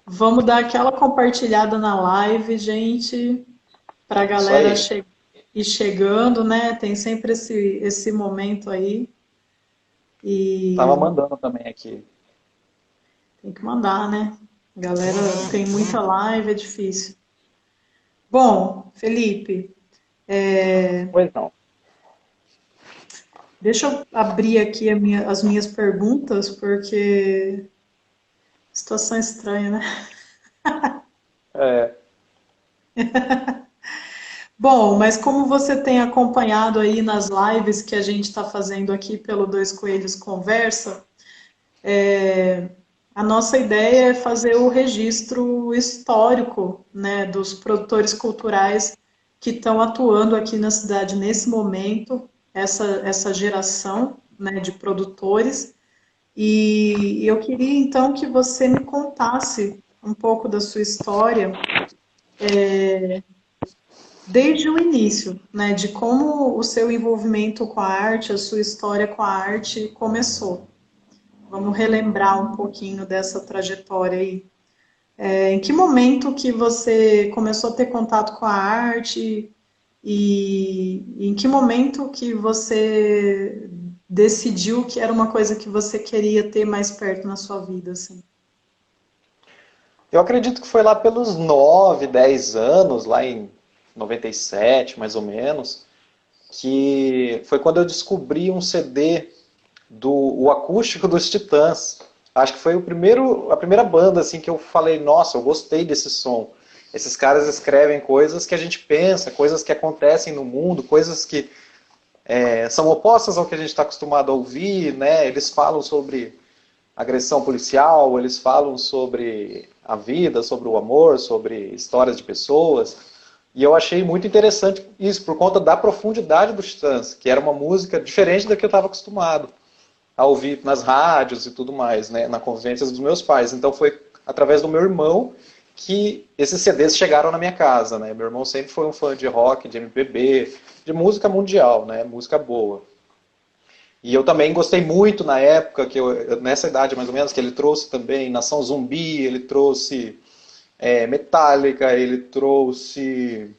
Vamos dar aquela compartilhada na live, gente, para a Isso galera aí. ir chegando, né? Tem sempre esse momento aí Tava e mandando também aqui. tem que mandar, né? A galera tem muita live, é difícil. Bom, Felipe, Pois não. deixa eu abrir aqui as minhas perguntas, porque situação estranha, né? É, Bom, mas como você tem acompanhado aí nas lives que a gente está fazendo aqui pelo Dois Coelhos Conversa, a nossa ideia é fazer o registro histórico, né, dos produtores culturais que estão atuando aqui na cidade nesse momento, essa geração, né, de produtores. E eu queria então que você me contasse um pouco da sua história desde o início, né, de como o seu envolvimento com a arte, a sua história com a arte começou. Vamos relembrar um pouquinho dessa trajetória aí. Em que momento que você começou a ter contato com a arte e em que momento que você decidiu que era uma coisa que você queria ter mais perto na sua vida, assim? eu acredito que foi lá pelos 9, 10 anos, lá em 97, mais ou menos, que foi quando eu descobri um CD do o acústico dos Titãs. Acho que foi a primeira banda assim que eu falei, nossa, eu gostei desse som. Esses caras escrevem coisas que a gente pensa, coisas que acontecem no mundo, coisas que são opostas ao que a gente está acostumado a ouvir, né? Eles falam sobre agressão policial, eles falam sobre a vida, sobre o amor, sobre histórias de pessoas. E eu achei muito interessante isso, por conta da profundidade dos Titãs, que era uma música diferente da que eu estava acostumado a ouvir nas rádios e tudo mais, né, na convivência dos meus pais. Então foi através do meu irmão que esses CDs chegaram na minha casa, né? Meu irmão sempre foi um fã de rock, de MPB, de música mundial, né, música boa. E eu também gostei muito na época, nessa idade mais ou menos, que ele trouxe também Nação Zumbi, ele trouxe Metallica, ele trouxe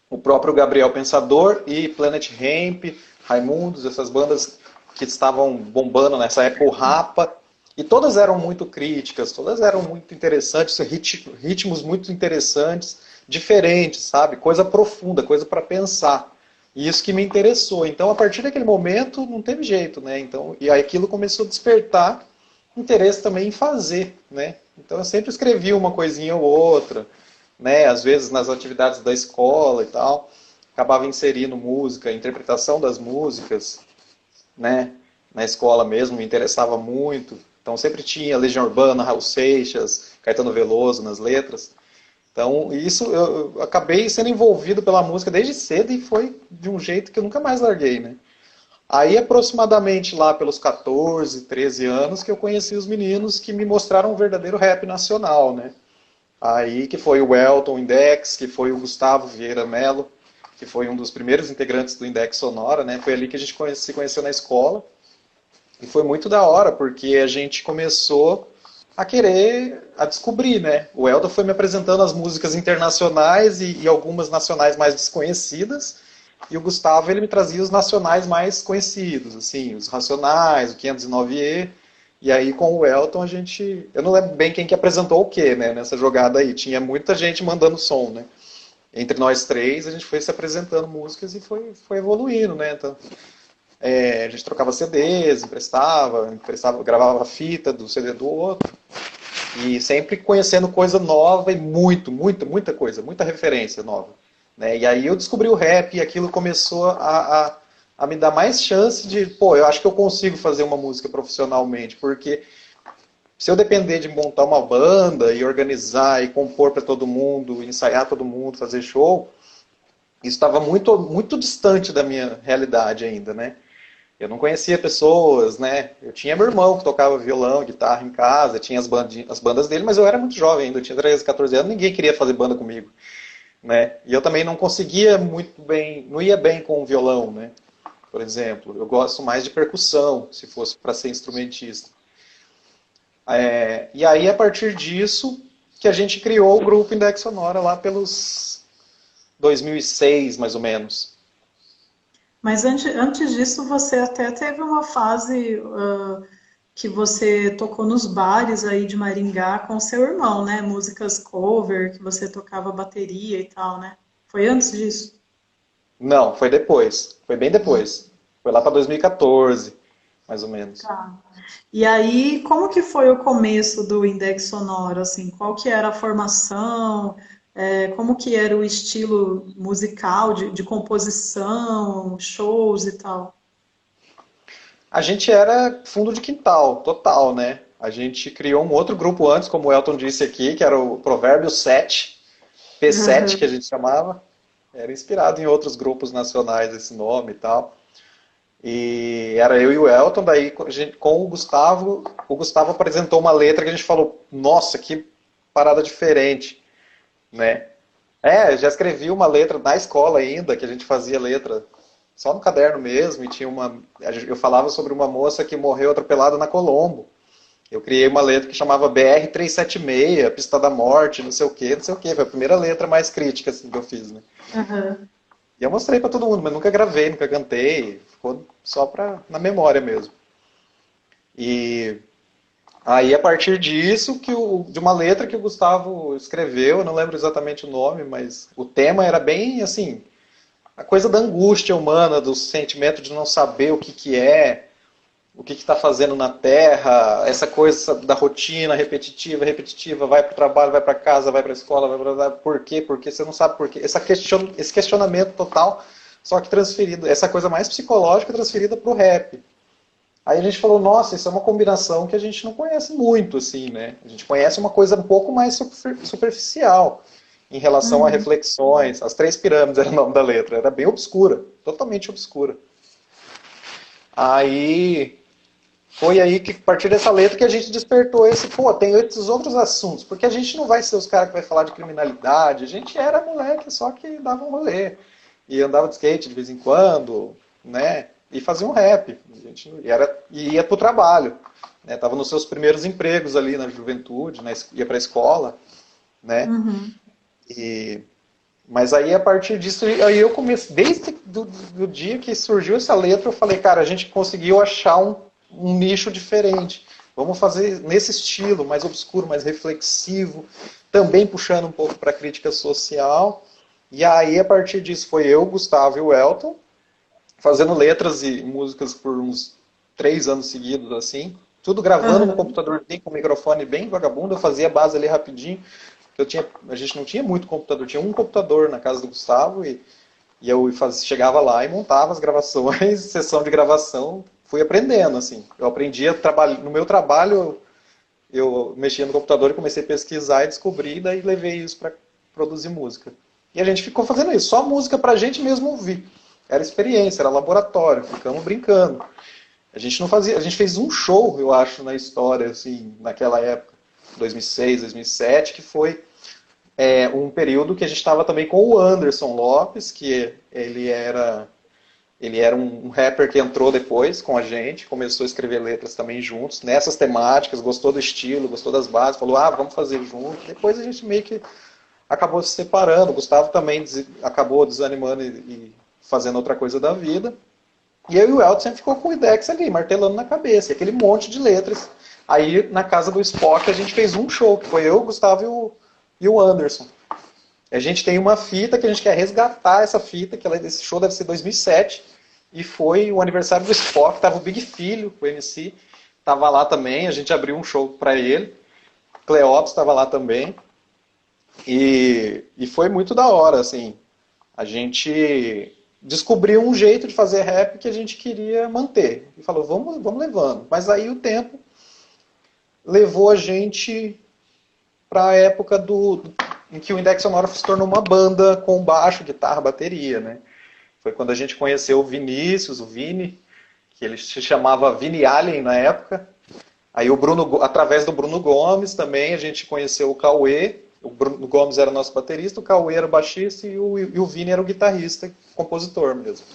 o próprio Gabriel Pensador e Planet Hemp, Raimundos, essas bandas que estavam bombando nessa época, o Rapa, e todas eram muito críticas, todas eram muito interessantes, ritmos muito interessantes, diferentes, sabe? Coisa profunda, coisa para pensar. E isso que me interessou. Então, a partir daquele momento, não teve jeito, né? Então, e aí aquilo começou a despertar interesse também em fazer, né? Então, eu sempre escrevi uma coisinha ou outra, né? Às vezes nas atividades da escola e tal, acabava inserindo música, interpretação das músicas, né? Na escola mesmo, me interessava muito. Então, sempre tinha Legião Urbana, Raul Seixas, Caetano Veloso nas letras. Então, isso eu acabei sendo envolvido pela música desde cedo e foi de um jeito que eu nunca mais larguei, né? Aí, aproximadamente lá pelos 14, 13 anos, que eu conheci os meninos que me mostraram um verdadeiro rap nacional, né? Aí, que foi o Elton Index, que foi o Gustavo Vieira Mello, que foi um dos primeiros integrantes do Index Sonora, né? Foi ali que a gente se conheceu na escola. E foi muito da hora, porque a gente começou a querer, a descobrir, né? O Elton foi me apresentando as músicas internacionais e algumas nacionais mais desconhecidas, e o Gustavo ele me trazia os nacionais mais conhecidos, assim, os Racionais, o 509E, e aí com o Elton a gente, eu não lembro bem quem que apresentou o quê, né, nessa jogada aí, tinha muita gente mandando som, né? Entre nós três a gente foi se apresentando músicas e foi evoluindo, né? Então, a gente trocava CDs, emprestava, gravava a fita do CD do outro. E sempre conhecendo coisa nova e muita coisa, muita referência nova. Né? E aí eu descobri o rap e aquilo começou a me dar mais chance de, pô, eu acho que eu consigo fazer uma música profissionalmente, porque se eu depender de montar uma banda e organizar e compor para todo mundo, ensaiar todo mundo, fazer show, isso estava muito distante da minha realidade ainda, né? Eu não conhecia pessoas, né? Eu tinha meu irmão que tocava violão, guitarra em casa, tinha as bandas dele, mas eu era muito jovem ainda, eu tinha 13, 14 anos, ninguém queria fazer banda comigo, né? E eu também não conseguia muito bem, não ia bem com o violão, né? Por exemplo, eu gosto mais de percussão, se fosse para ser instrumentista. E aí, a partir disso, que a gente criou o grupo Index Sonora lá pelos 2006, mais ou menos. Mas antes disso, você até teve uma fase que você tocou nos bares aí de Maringá com seu irmão, né? Músicas cover, que você tocava bateria e tal, né? Foi antes disso? Não, foi depois. Foi bem depois. Foi lá para 2014, mais ou menos. Tá. E aí, como que foi o começo do Index Sonoro, assim? Qual que era a formação? Como que era o estilo musical de composição, shows e tal? A gente era fundo de quintal, total, né? A gente criou um outro grupo antes, como o Elton disse aqui, que era o Provérbio 7, P7 que a gente chamava. Era inspirado em outros grupos nacionais esse nome e tal. E era eu e o Elton, daí com o Gustavo apresentou uma letra que a gente falou, nossa, que parada diferente, né? Já escrevi uma letra na escola ainda, que a gente fazia letra só no caderno mesmo, e tinha eu falava sobre uma moça que morreu atropelada na Colombo. Eu criei uma letra que chamava BR-376, Pista da Morte, não sei o quê, não sei o quê. Foi a primeira letra mais crítica assim, que eu fiz, né? Aham. E eu mostrei pra todo mundo, mas nunca gravei, nunca cantei, ficou só na memória mesmo. E aí, a partir disso, de uma letra que o Gustavo escreveu, eu não lembro exatamente o nome, mas o tema era bem assim, a coisa da angústia humana, do sentimento de não saber o que que é, o que está fazendo na Terra, essa coisa da rotina repetitiva, repetitiva, vai para o trabalho, vai para casa, vai para a escola, vai para por quê? Porque você não sabe por quê. Esse questionamento total, só que transferido, essa coisa mais psicológica transferida para o rap. Aí a gente falou, nossa, isso é uma combinação que a gente não conhece muito, assim, né? A gente conhece uma coisa um pouco mais superficial em relação a Uhum. reflexões. As Três Pirâmides era o nome da letra, era bem obscura, totalmente obscura. Aí foi aí que, a partir dessa letra, que a gente despertou tem esses outros assuntos, porque a gente não vai ser os caras que vai falar de criminalidade, a gente era moleque só que dava um rolê, e andava de skate de vez em quando, né, e fazia um rap, a gente e ia pro trabalho, né, tava nos seus primeiros empregos ali na juventude, né, ia pra escola, né, Uhum. e mas aí, a partir disso, aí eu comecei, desde do dia que surgiu essa letra, eu falei, cara, a gente conseguiu achar um nicho diferente. Vamos fazer nesse estilo, mais obscuro, mais reflexivo, também puxando um pouco para a crítica social. E aí, a partir disso, foi eu, Gustavo e o Elton, fazendo letras e músicas por uns 3 anos seguidos, assim. Tudo gravando no Aham. computador, com o microfone bem vagabundo, eu fazia a base ali rapidinho. A gente não tinha muito computador, tinha um computador na casa do Gustavo e eu chegava lá e montava as gravações, sessão de gravação, fui aprendendo, assim. Eu aprendia, no meu trabalho, eu mexia no computador e comecei a pesquisar e descobri, e daí levei isso para produzir música. E a gente ficou fazendo isso, só música pra gente mesmo ouvir. Era experiência, era laboratório, ficamos brincando. A gente não fazia, a gente fez um show, eu acho, na história, assim, naquela época, 2006, 2007, que foi um período que a gente estava também com o Anderson Lopes, que ele era um rapper que entrou depois com a gente, começou a escrever letras também juntos, nessas temáticas, gostou do estilo, gostou das bases, falou, vamos fazer junto. Depois a gente meio que acabou se separando, o Gustavo também acabou desanimando e fazendo outra coisa da vida. E eu e o Elton sempre ficou com o Idex ali, martelando na cabeça, e aquele monte de letras. Aí, na casa do Spock, a gente fez um show, que foi eu, o Gustavo e o Anderson. A gente tem uma fita que a gente quer resgatar essa fita, que esse show deve ser 2007, e foi o aniversário do Spock, tava o Big Filho, o MC, tava lá também, a gente abriu um show para ele, Cleops estava lá também, e foi muito da hora, assim, a gente descobriu um jeito de fazer rap que a gente queria manter, e falou, vamos levando, mas aí o tempo levou a gente para a época em que o Index Sonora se tornou uma banda com baixo, guitarra, bateria, né? Foi quando a gente conheceu o Vinícius, o Vini, que ele se chamava Vini Allen na época. Aí através do Bruno Gomes também, a gente conheceu o Cauê. O Bruno Gomes era nosso baterista, o Cauê era o baixista e o Vini era o guitarrista, compositor mesmo.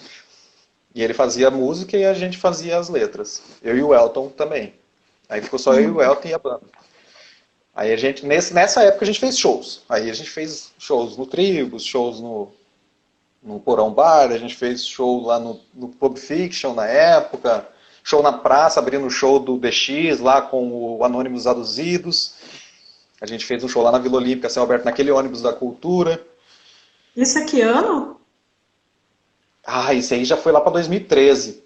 E ele fazia a música e a gente fazia as letras. Eu e o Elton também. Aí ficou só eu e o Elton e a banda. Aí a gente, nessa época a gente fez shows. Aí a gente fez shows no Tribus, shows no Porão Bar, a gente fez show lá no Pulp Fiction na época, show na praça, abrindo o show do DX lá com o Anônimos Aduzidos. A gente fez um show lá na Vila Olímpica, Céu Aberto, naquele ônibus da cultura. Isso é que ano? Ah, isso aí já foi lá para 2013.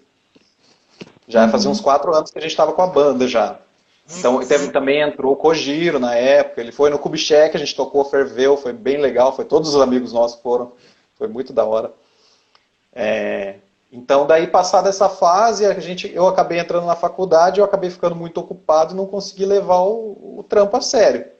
Já fazia uns 4 anos que a gente estava com a banda já. Então também entrou o Kojiro na época, ele foi no Kubitschek, a gente tocou, ferveu, foi bem legal, foi todos os amigos nossos foram, foi muito da hora. Então daí passada essa fase, eu acabei entrando na faculdade, eu acabei ficando muito ocupado e não consegui levar o trampo a sério.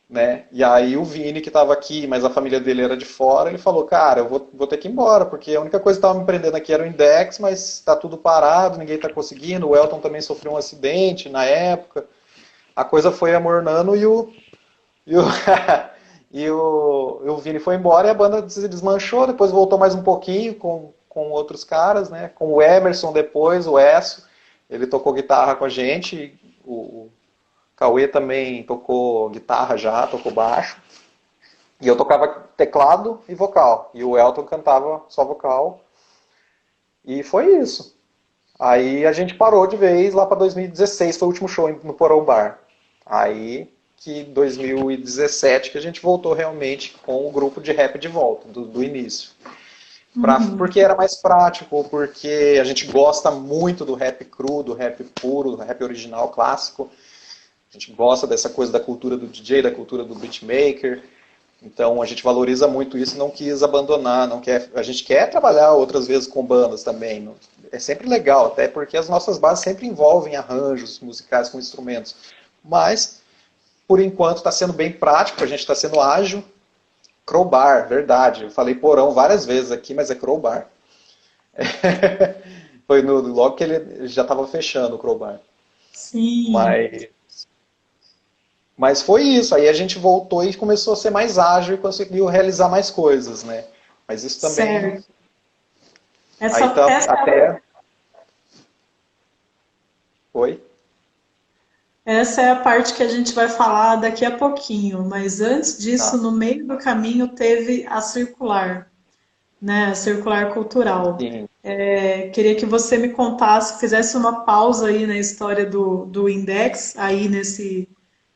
Né? E aí o Vini, que estava aqui, mas a família dele era de fora, ele falou, cara, eu vou ter que ir embora, porque a única coisa que estava me prendendo aqui era o Index, mas está tudo parado, ninguém está conseguindo, o Elton também sofreu um acidente na época, a coisa foi amornando e o Vini foi embora e a banda se desmanchou, depois voltou mais um pouquinho com outros caras, né? Com o Emerson depois, o Esso, ele tocou guitarra com a gente, o Cauê também tocou guitarra já, tocou baixo. E eu tocava teclado e vocal. E o Elton cantava só vocal. E foi isso. Aí a gente parou de vez lá para 2016, foi o último show no Porão Bar. Aí que 2017 que a gente voltou realmente com o grupo de rap de volta, do início. Porque era mais prático, porque a gente gosta muito do rap cru, do rap puro, do rap original, clássico. A gente gosta dessa coisa da cultura do DJ, da cultura do beatmaker. Então a gente valoriza muito isso e não quis abandonar. A gente quer trabalhar outras vezes com bandas também. É sempre legal, até porque as nossas bases sempre envolvem arranjos musicais com instrumentos. Mas, por enquanto, está sendo bem prático, a gente está sendo ágil. Crowbar, verdade. Eu falei porão várias vezes aqui, mas é crowbar. Foi logo que ele já estava fechando o crowbar. Sim. Mas foi isso, aí a gente voltou e começou a ser mais ágil e conseguiu realizar mais coisas, né? Mas isso também... Certo. Aí tá, até... Oi? Essa é a parte que a gente vai falar daqui a pouquinho, mas antes disso, no meio do caminho, teve a circular, né? A circular cultural. Sim. Queria que você me contasse, fizesse uma pausa aí na história do Index, aí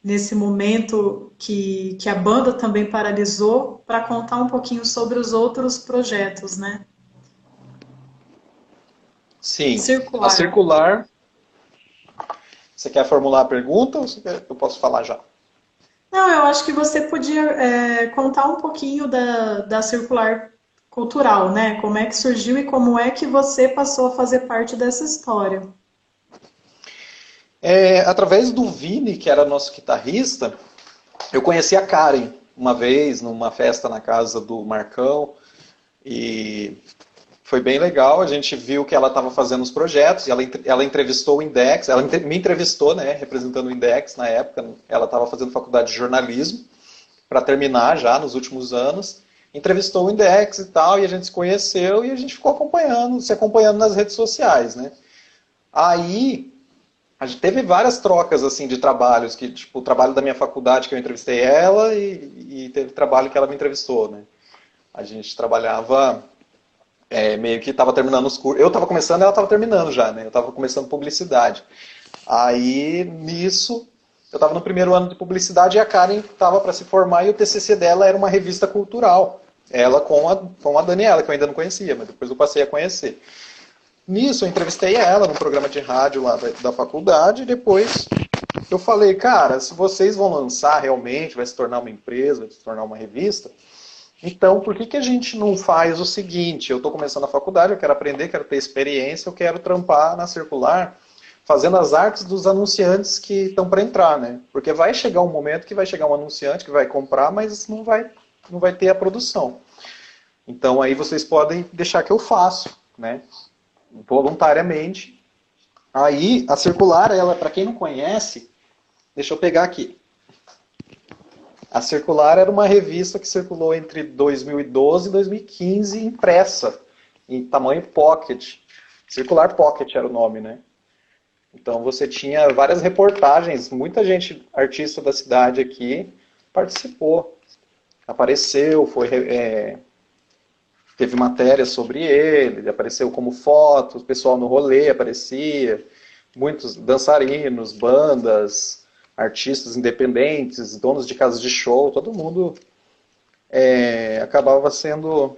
nesse momento que a banda também paralisou, para contar um pouquinho sobre os outros projetos, né? Sim. Circular. A circular... Você quer formular a pergunta ou eu posso falar já? Não, eu acho que você podia contar um pouquinho da circular cultural, né? Como é que surgiu e como é que você passou a fazer parte dessa história. Através do Vini, que era nosso guitarrista, eu conheci a Karen uma vez numa festa na casa do Marcão e foi bem legal. A gente viu que ela estava fazendo os projetos e ela entrevistou o Index, ela me entrevistou, né, representando o Index na época. Ela estava fazendo faculdade de jornalismo para terminar já nos últimos anos. Entrevistou o Index e tal, e a gente se conheceu e a gente ficou se acompanhando nas redes sociais, né? Aí a gente teve várias trocas assim de trabalhos, que tipo o trabalho da minha faculdade que eu entrevistei ela e teve trabalho que ela me entrevistou, né? A gente trabalhava meio que estava terminando os cursos. Eu estava começando e ela estava terminando já, né? Eu estava começando publicidade. Aí nisso eu estava no primeiro ano de publicidade e a Karen estava para se formar e o TCC dela era uma revista cultural. Ela com a Daniela, que eu ainda não conhecia, mas depois eu passei a conhecer. Nisso eu entrevistei ela num programa de rádio lá da faculdade e depois eu falei, cara, se vocês vão lançar realmente, vai se tornar uma empresa, vai se tornar uma revista, então por que a gente não faz o seguinte, eu estou começando a faculdade, eu quero aprender, quero ter experiência, eu quero trampar na circular, fazendo as artes dos anunciantes que estão para entrar, né? Porque vai chegar um momento que vai chegar um anunciante que vai comprar, mas não vai ter a produção. Então aí vocês podem deixar que eu faço, né? Voluntariamente. Aí a circular, ela, para quem não conhece, deixa eu pegar aqui. A circular era uma revista que circulou entre 2012 e 2015, impressa, em tamanho pocket. Circular Pocket era o nome, né? Então você tinha várias reportagens, muita gente, artista da cidade aqui, participou, apareceu, teve matéria sobre ele apareceu como foto, o pessoal no rolê aparecia, muitos dançarinos, bandas, artistas independentes, donos de casas de show, todo mundo acabava sendo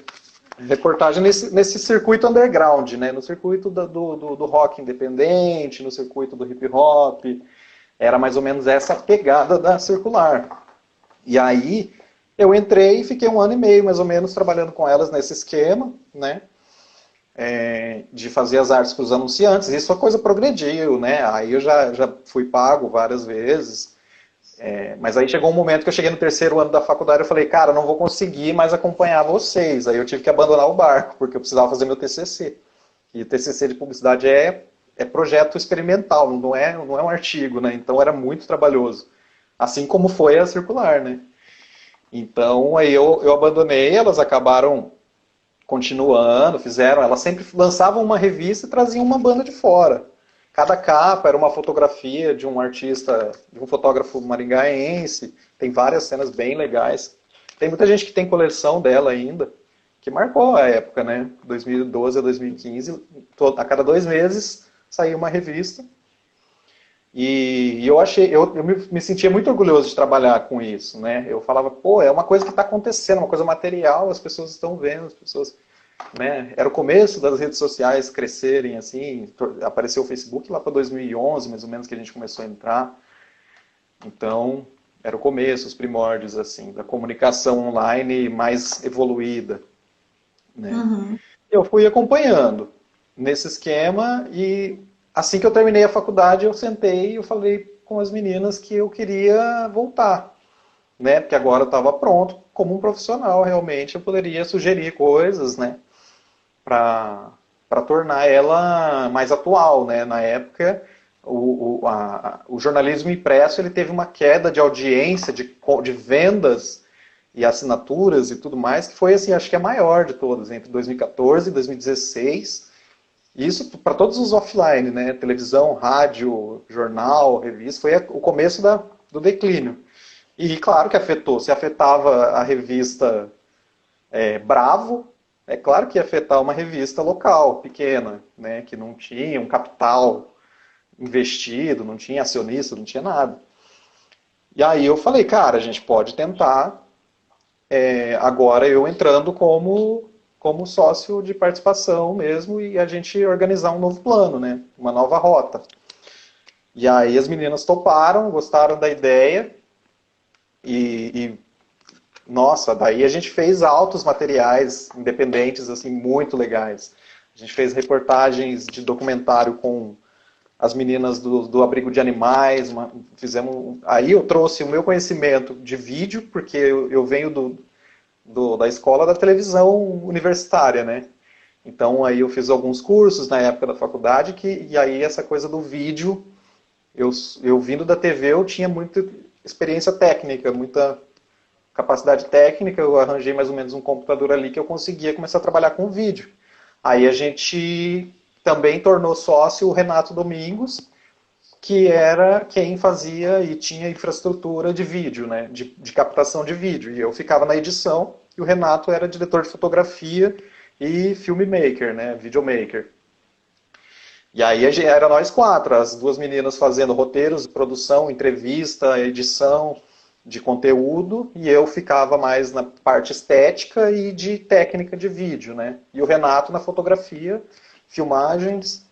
reportagem nesse circuito underground, né? No circuito do rock independente, no circuito do hip hop, era mais ou menos essa pegada da circular. E aí eu entrei e fiquei 1 ano e meio, mais ou menos, trabalhando com elas nesse esquema, né? De fazer as artes para os anunciantes. Isso a coisa progrediu, né? Aí eu já fui pago várias vezes. Mas aí chegou um momento que eu cheguei no 3º ano da faculdade e eu falei, cara, não vou conseguir mais acompanhar vocês. Aí eu tive que abandonar o barco, porque eu precisava fazer meu TCC. E o TCC de publicidade é projeto experimental, não é um artigo, né? Então era muito trabalhoso. Assim como foi a circular, né? Então aí eu abandonei, elas acabaram continuando, elas sempre lançavam uma revista e traziam uma banda de fora. Cada capa era uma fotografia de um artista, de um fotógrafo maringaense. Tem várias cenas bem legais. Tem muita gente que tem coleção dela ainda, que marcou a época, né? 2012 a 2015, a cada 2 meses saía uma revista. E eu me sentia muito orgulhoso de trabalhar com isso, né? Eu falava, pô, é uma coisa que está acontecendo, uma coisa material, as pessoas estão vendo, as pessoas, né? Era o começo das redes sociais crescerem, assim, apareceu o Facebook lá para 2011, mais ou menos, que a gente começou a entrar. Então, era o começo, os primórdios, assim, da comunicação online mais evoluída, né? Uhum. Eu fui acompanhando nesse esquema e assim que eu terminei a faculdade, eu sentei e eu falei com as meninas que eu queria voltar, né? Porque agora eu estava pronto como um profissional, realmente eu poderia sugerir coisas, né? Para tornar ela mais atual, né? Na época, o jornalismo impresso ele teve uma queda de audiência, de vendas e assinaturas e tudo mais, que foi, assim, acho que a maior de todas, entre 2014 e 2016. Isso para todos os offline, né? Televisão, rádio, jornal, revista, foi o começo do declínio. E claro que afetou. Se afetava a revista Bravo, é claro que ia afetar uma revista local, pequena, né? Que não tinha um capital investido, não tinha acionista, não tinha nada. E aí eu falei, cara, a gente pode tentar, agora eu entrando como sócio de participação mesmo e a gente organizar um novo plano, né? Uma nova rota. E aí as meninas toparam, gostaram da ideia nossa, daí a gente fez altos materiais independentes, assim, muito legais. A gente fez reportagens de documentário com as meninas do abrigo de animais, aí eu trouxe o meu conhecimento de vídeo, porque eu venho da escola da televisão universitária, né? Então aí eu fiz alguns cursos na época da faculdade, e aí essa coisa do vídeo, eu vindo da TV, eu tinha muita experiência técnica, muita capacidade técnica, eu arranjei mais ou menos um computador ali que eu conseguia começar a trabalhar com vídeo. Aí a gente também tornou sócio o Renato Domingos, que era quem fazia e tinha infraestrutura de vídeo, né, de captação de vídeo. E eu ficava na edição, e o Renato era diretor de fotografia e filmmaker, né, videomaker. E aí era nós 4, as 2 meninas fazendo roteiros, produção, entrevista, edição de conteúdo, e eu ficava mais na parte estética e de técnica de vídeo, né? E o Renato na fotografia, filmagens,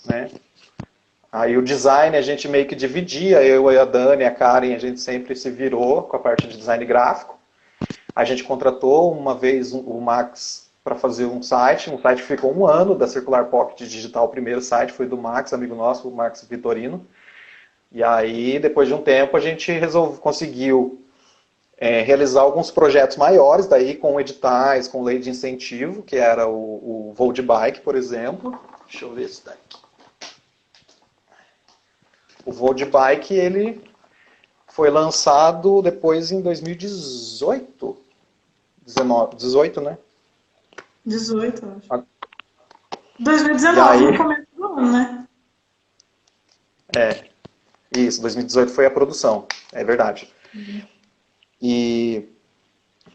né? Aí o design a gente meio que dividia, eu e a Dani, a Karen, a gente sempre se virou com a parte de design gráfico. A gente contratou uma vez o Max para fazer um site que ficou 1 ano da Circular Pocket Digital, o primeiro site foi do Max, amigo nosso, o Max Vitorino. E aí, depois de um tempo, a gente conseguiu realizar alguns projetos maiores, daí com editais, com lei de incentivo, que era o Voo de Bike, por exemplo. Deixa eu ver se daqui. O Voo de Bike, ele foi lançado depois em 2018. 18, né? 18, acho. Ah, 2019, e aí, no começo do ano, né? É, isso, 2018 foi a produção, é verdade. E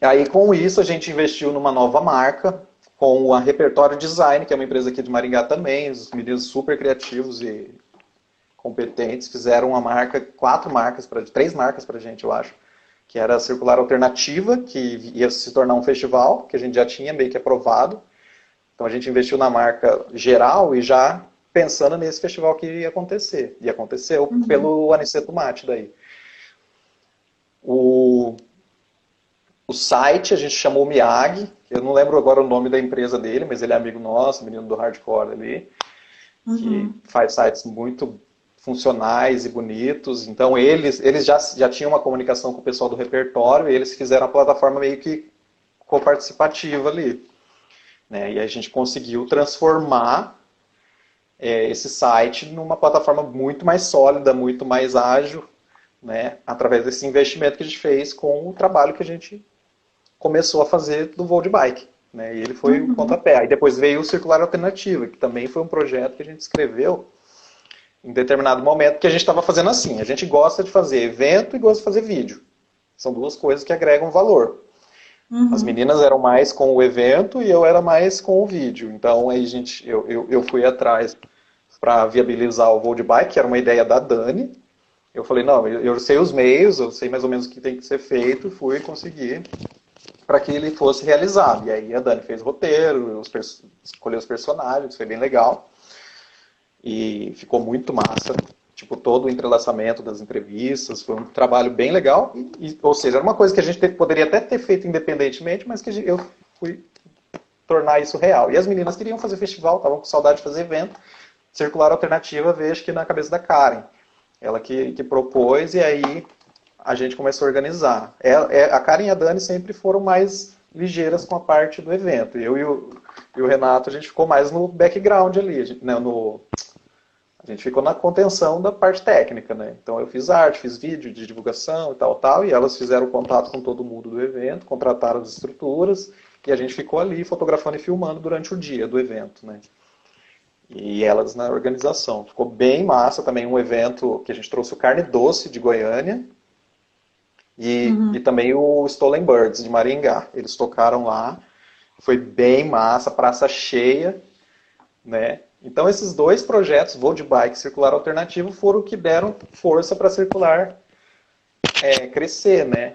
aí com isso a gente investiu numa nova marca, com a Repertório Design, que é uma empresa aqui de Maringá também, os meninos super criativos e competentes, fizeram uma marca, três marcas pra gente, eu acho, que era a Circular Alternativa, que ia se tornar um festival, que a gente já tinha meio que aprovado. Então a gente investiu na marca geral e já pensando nesse festival que ia acontecer. E aconteceu pelo Aniceto Mate daí. O site a gente chamou Miyagi, eu não lembro agora o nome da empresa dele, mas ele é amigo nosso, menino do hardcore ali, que faz sites muito funcionais e bonitos. Então eles já tinham uma comunicação com o pessoal do repertório e eles fizeram a plataforma meio que coparticipativa ali. Né? E a gente conseguiu transformar esse site numa plataforma muito mais sólida, muito mais ágil, né? Através desse investimento que a gente fez com o trabalho que a gente começou a fazer do voo de bike. Né? E ele foi o pontapé. Aí depois veio o Circular Alternativa, que também foi um projeto que a gente escreveu em determinado momento, que a gente estava fazendo assim. A gente gosta de fazer evento e gosta de fazer vídeo. São duas coisas que agregam valor. As meninas eram mais com o evento e eu era mais com o vídeo. Então aí eu fui atrás para viabilizar o voo de bike, que era uma ideia da Dani. Eu falei, não, eu sei os meios, eu sei mais ou menos o que tem que ser feito, fui conseguir para que ele fosse realizado. E aí a Dani fez o roteiro, escolheu os personagens, foi bem legal. E ficou muito massa. Tipo, todo o entrelaçamento das entrevistas, foi um trabalho bem legal. Ou seja, era uma coisa que a gente poderia até ter feito independentemente, mas que eu fui tornar isso real. E as meninas queriam fazer festival, estavam com saudade de fazer evento. Circular Alternativa veio, acho que na cabeça da Karen. Ela que propôs e aí a gente começou a organizar. A Karen e a Dani sempre foram mais ligeiras com a parte do evento. Eu e o Renato, a gente ficou mais no background ali, a gente ficou na contenção da parte técnica, né? Então eu fiz arte, fiz vídeo de divulgação e tal, e elas fizeram contato com todo mundo do evento, contrataram as estruturas, e a gente ficou ali fotografando e filmando durante o dia do evento, né? E elas na organização. Ficou bem massa também um evento que a gente trouxe o Carne Doce de Goiânia, e também o Stolen Birds de Maringá. Eles tocaram lá, foi bem massa, praça cheia, né? Então esses dois projetos, Voo de Bike e Circular Alternativo, foram o que deram força para Circular crescer, né?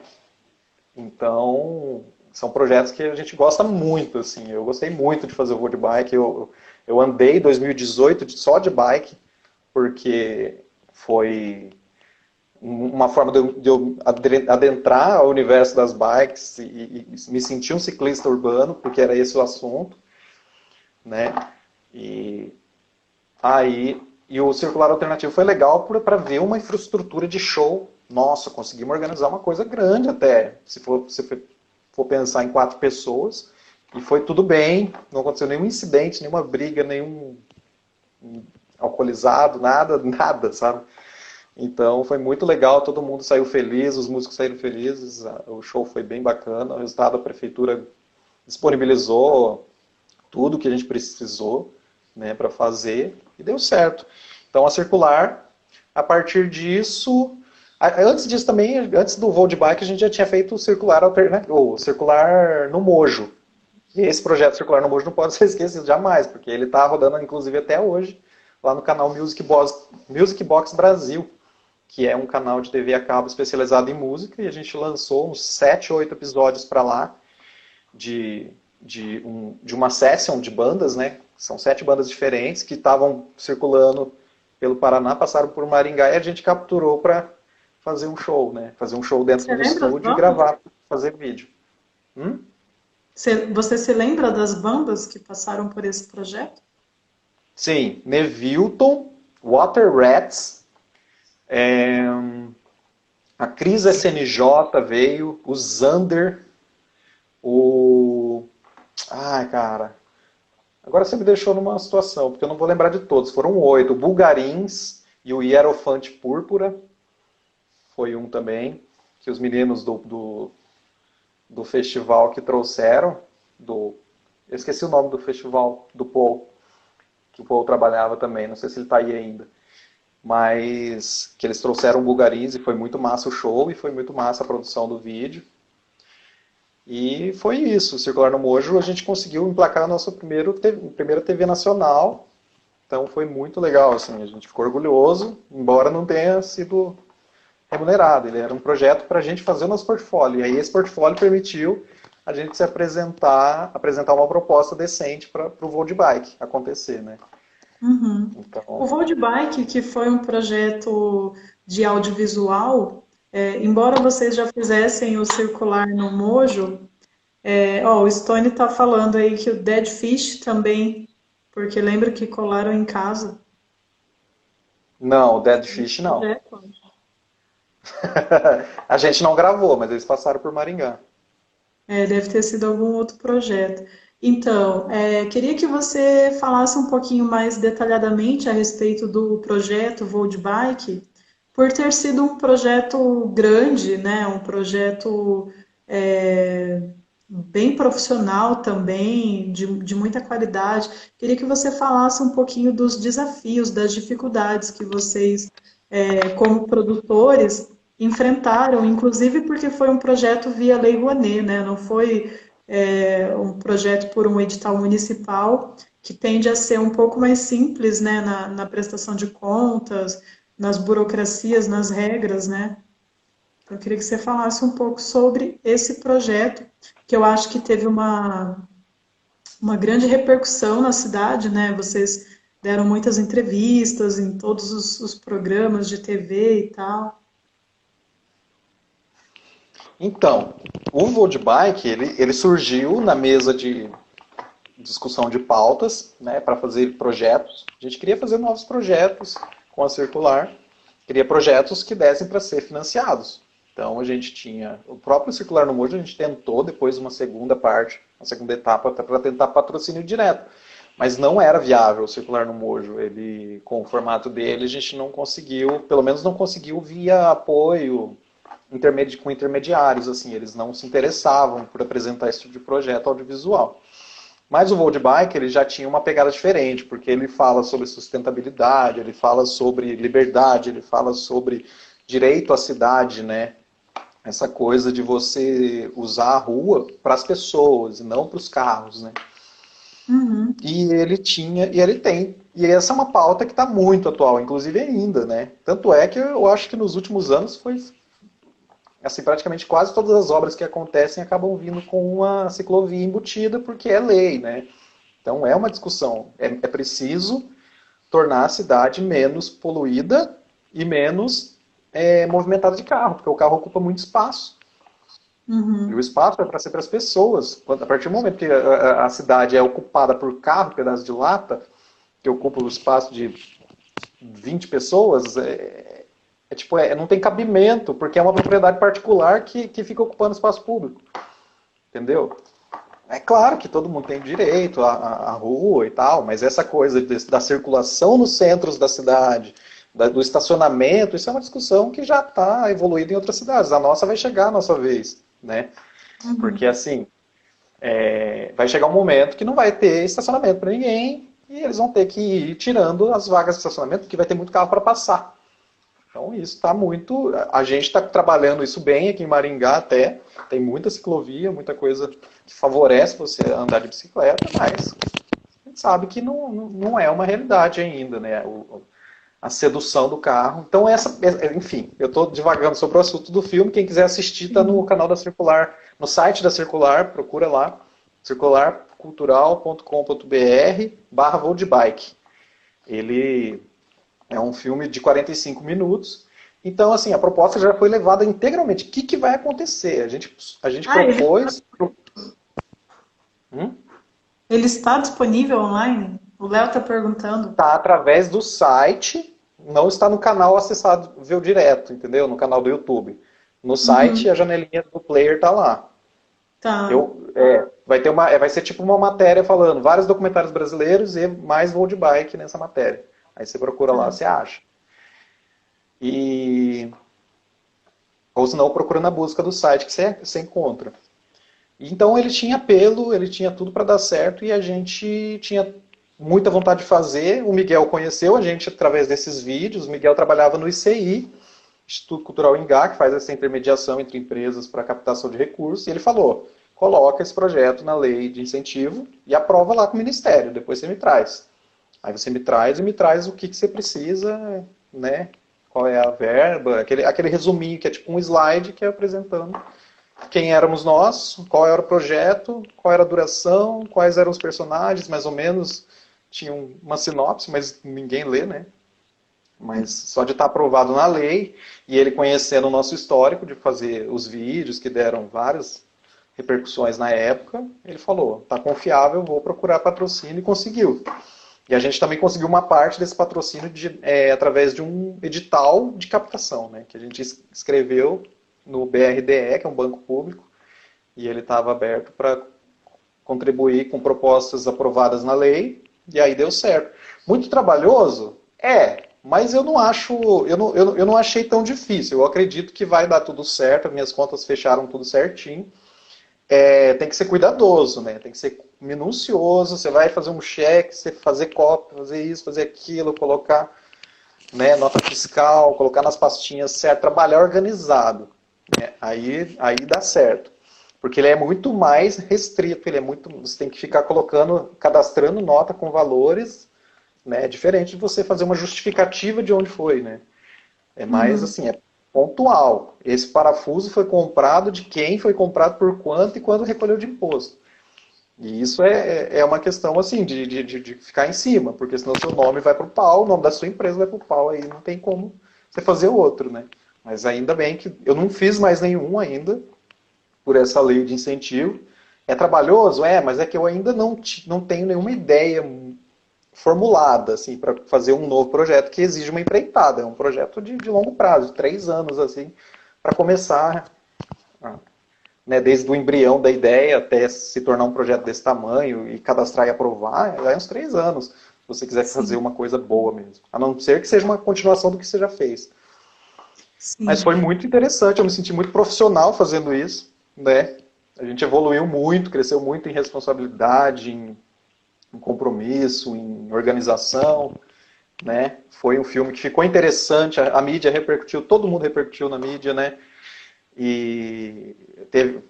Então são projetos que a gente gosta muito, assim. Eu gostei muito de fazer o Voo de Bike. Eu andei em 2018 só de bike, porque foi uma forma de eu adentrar ao universo das bikes e me sentir um ciclista urbano, porque era esse o assunto, né? E o Circular Alternativo foi legal para ver uma infraestrutura de show. Nossa, conseguimos organizar uma coisa grande até, se for pensar em 4 pessoas, e foi tudo bem, não aconteceu nenhum incidente, nenhuma briga, nenhum alcoolizado, nada, sabe? Então foi muito legal, todo mundo saiu feliz, os músicos saíram felizes, o show foi bem bacana, o resultado a prefeitura disponibilizou tudo que a gente precisou, né, para fazer, e deu certo. Então a Circular, a partir disso, antes disso também, antes do voo de bike, a gente já tinha feito o Circular o Circular no Mojo. E esse projeto Circular no Mojo não pode ser esquecido jamais, porque ele está rodando, inclusive, até hoje, lá no canal Music Box Brasil, que é um canal de TV a cabo especializado em música, e a gente lançou uns 7 ou 8 episódios para lá, de uma session de bandas, né? São 7 bandas diferentes que estavam circulando pelo Paraná, passaram por Maringá e a gente capturou para fazer um show, né? Fazer um show dentro do estúdio e gravar, fazer vídeo. Você se lembra das bandas que passaram por esse projeto? Sim, Nevilton, Water Rats, a Cris SNJ veio, o Zander, Ai, cara. Agora você me deixou numa situação, porque eu não vou lembrar de todos. Foram 8. O Bulgarins e o Hierofante Púrpura. Foi um também. Que os meninos do festival que trouxeram. Eu esqueci o nome do festival do Paul. Que o Paul trabalhava também. Não sei se ele está aí ainda. mas que eles trouxeram o Bulgarize e foi muito massa o show e foi muito massa a produção do vídeo. E foi isso, o Circular no Mojo, a gente conseguiu emplacar a nossa primeira TV nacional, então foi muito legal, assim, a gente ficou orgulhoso, embora não tenha sido remunerado, ele era um projeto para a gente fazer o nosso portfólio, e aí esse portfólio permitiu a gente se apresentar uma proposta decente para o voo de bike acontecer, né? Uhum. O Então, Road Bike, que foi um projeto de audiovisual, embora vocês já fizessem o Circular no Mojo, ó, o Stone está falando aí que o Dead Fish também, porque lembra que colaram em casa. não, o Dead Fish não. Projeto. A gente não gravou, mas eles passaram por Maringá. Deve ter sido algum outro projeto. Então, queria que você falasse um pouquinho mais detalhadamente a respeito do projeto Voo de Bike, por ter sido um projeto grande, né? Um projeto bem profissional também, de muita qualidade. Queria que você falasse um pouquinho dos desafios, das dificuldades que vocês, como produtores, enfrentaram, inclusive porque foi um projeto via Lei Rouanet, né? Não foi um projeto por um edital municipal, que tende a ser um pouco mais simples, né, na prestação de contas, nas burocracias, nas regras, né? Eu queria que você falasse um pouco sobre esse projeto, que eu acho que teve uma grande repercussão na cidade, né? Vocês deram muitas entrevistas em todos os programas de TV e tal. Então, o voo de bike, ele surgiu na mesa de discussão de pautas, né, para fazer projetos. A gente queria fazer novos projetos com a Circular, queria projetos que dessem para ser financiados. Então a gente tinha o próprio Circular no Mojo, a gente tentou depois uma segunda parte, uma segunda etapa para tentar patrocínio direto. Mas não era viável o Circular no Mojo. Ele, com o formato dele, a gente não conseguiu, pelo menos não conseguiu via apoio com intermediários, assim, eles não se interessavam por apresentar esse tipo de projeto audiovisual. Mas o Voo de Bike ele já tinha uma pegada diferente, porque ele fala sobre sustentabilidade, ele fala sobre liberdade, ele fala sobre direito à cidade, né? Essa coisa de você usar a rua para as pessoas e não para os carros, né? Uhum. E ele tinha, e ele tem. E essa é uma pauta que está muito atual, inclusive ainda, né? Tanto é que eu acho que nos últimos anos foi assim, praticamente quase todas as obras que acontecem acabam vindo com uma ciclovia embutida, porque é lei, né? Então é uma discussão. É preciso tornar a cidade menos poluída e menos movimentada de carro, porque o carro ocupa muito espaço. E o Uhum. espaço é para ser para as pessoas. A partir do momento que a cidade é ocupada por carro, pedaço de lata, que ocupa o espaço de 20 pessoas, tipo, não tem cabimento, porque é uma propriedade particular que fica ocupando espaço público. Entendeu? É claro que todo mundo tem direito à rua e tal, mas essa coisa da circulação nos centros da cidade, do estacionamento, isso é uma discussão que já está evoluída em outras cidades. A nossa vai chegar a nossa vez, né? Porque Uhum. assim, vai chegar um momento que não vai ter estacionamento para ninguém e eles vão ter que ir tirando as vagas de estacionamento, porque vai ter muito carro para passar. Então isso está muito. A gente está trabalhando isso bem aqui em Maringá até. Tem muita ciclovia, muita coisa que favorece você andar de bicicleta, mas a gente sabe que não é uma realidade ainda, né? A sedução do carro. Então, enfim, eu estou divagando sobre o assunto do filme. Quem quiser assistir está no canal da Circular, no site da Circular, procura lá, circularcultural.com.br/voo de bike. Ele é um filme de 45 minutos. Então, assim, a proposta já foi levada integralmente. O que vai acontecer? A gente Ah, propôs. ele está disponível online? O Léo está perguntando. Está através do site, não está no canal acessível direto, entendeu? No canal do YouTube. No site, Uhum. a janelinha do player está lá. Tá. Vai ser tipo uma matéria falando vários documentários brasileiros e mais voo de bike nessa matéria. Aí você procura lá, Tá. você acha. E ou senão procura na busca do site que você encontra. Então ele tinha apelo, ele tinha tudo para dar certo e a gente tinha muita vontade de fazer. O Miguel conheceu a gente através desses vídeos. O Miguel trabalhava no ICI, Instituto Cultural Ingá, que faz essa intermediação entre empresas para captação de recursos, e ele falou, coloca esse projeto na lei de incentivo e aprova lá com o Ministério, depois você me traz. Aí você me traz e me traz o que você precisa, né? Qual é a verba, aquele resuminho que é tipo um slide que é apresentando quem éramos nós, qual era o projeto, qual era a duração, quais eram os personagens, mais ou menos, tinha uma sinopse, mas ninguém lê, né? Mas só de estar aprovado na lei, e ele conhecendo o nosso histórico de fazer os vídeos que deram várias repercussões na época, ele falou, tá confiável, vou procurar patrocínio, e conseguiu. E a gente também conseguiu uma parte desse patrocínio através de um edital de captação, né, que a gente escreveu no BRDE, que é um banco público, e ele estava aberto para contribuir com propostas aprovadas na lei, e aí deu certo. Muito trabalhoso? Mas eu não acho, eu não achei tão difícil. Eu acredito que vai dar tudo certo, minhas contas fecharam tudo certinho. Tem que ser cuidadoso, né? Tem que ser minucioso. Você vai fazer um cheque, você fazer cópia, fazer isso, fazer aquilo, colocar, né, nota fiscal, colocar nas pastinhas certo, trabalhar organizado. Né? Aí dá certo. Porque ele é muito mais restrito, você tem que ficar cadastrando nota com valores, né? É diferente de você fazer uma justificativa de onde foi, né? É mais assim, é pontual. Esse parafuso foi comprado de quem, foi comprado por quanto e quando recolheu de imposto. E isso é uma questão assim de ficar em cima, porque senão seu nome vai para o pau, o nome da sua empresa vai para o pau, aí não tem como você fazer outro, né? Mas ainda bem que eu não fiz mais nenhum ainda, por essa lei de incentivo. É trabalhoso? Mas é que eu ainda não tenho nenhuma ideia formulada, assim, para fazer um novo projeto que exige uma empreitada. É um projeto de longo prazo, de 3 anos, assim, para começar, né, desde o embrião da ideia até se tornar um projeto desse tamanho e cadastrar e aprovar, é uns 3 anos, se você quiser fazer uma coisa boa mesmo. A não ser que seja uma continuação do que você já fez. Sim. Mas foi muito interessante, eu me senti muito profissional fazendo isso, né? A gente evoluiu muito, cresceu muito em responsabilidade, em compromisso, em organização, né? Foi um filme que ficou interessante, a mídia repercutiu, todo mundo repercutiu na mídia, né? E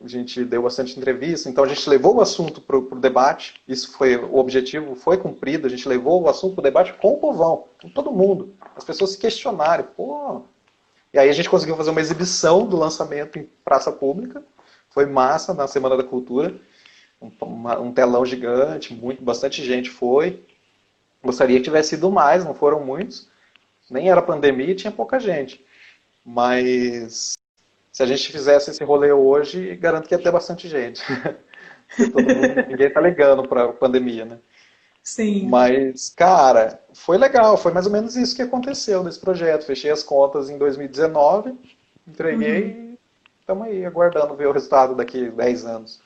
a gente deu bastante entrevista, então a gente levou o assunto para o debate, isso foi o objetivo, foi cumprido, a gente levou o assunto para o debate com o povão, com todo mundo. As pessoas se questionaram, E aí a gente conseguiu fazer uma exibição do lançamento em praça pública, foi massa na Semana da Cultura, um telão gigante, bastante gente foi. Gostaria que tivesse ido mais, não foram muitos. Nem era pandemia e tinha pouca gente. Mas se a gente fizesse esse rolê hoje, garanto que ia ter bastante gente. Ninguém tá ligando para a pandemia, né? Sim. Mas, cara, foi legal. Foi mais ou menos isso que aconteceu nesse projeto. Fechei as contas em 2019, entreguei e estamos aí aguardando ver o resultado daqui a 10 anos.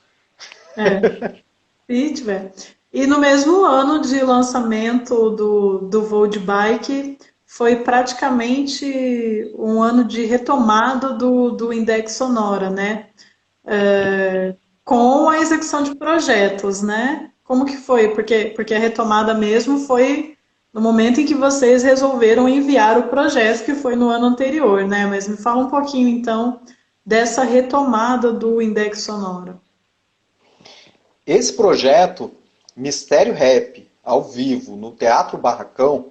E no mesmo ano de lançamento do voo de bike, foi praticamente um ano de retomada do Index Sonora, né? Com a execução de projetos, né? Como que foi? Porque a retomada mesmo foi no momento em que vocês resolveram enviar o projeto, que foi no ano anterior, né? Mas me fala um pouquinho, então, dessa retomada do Index Sonora. Esse projeto, Mistério Rap, ao vivo, no Teatro Barracão,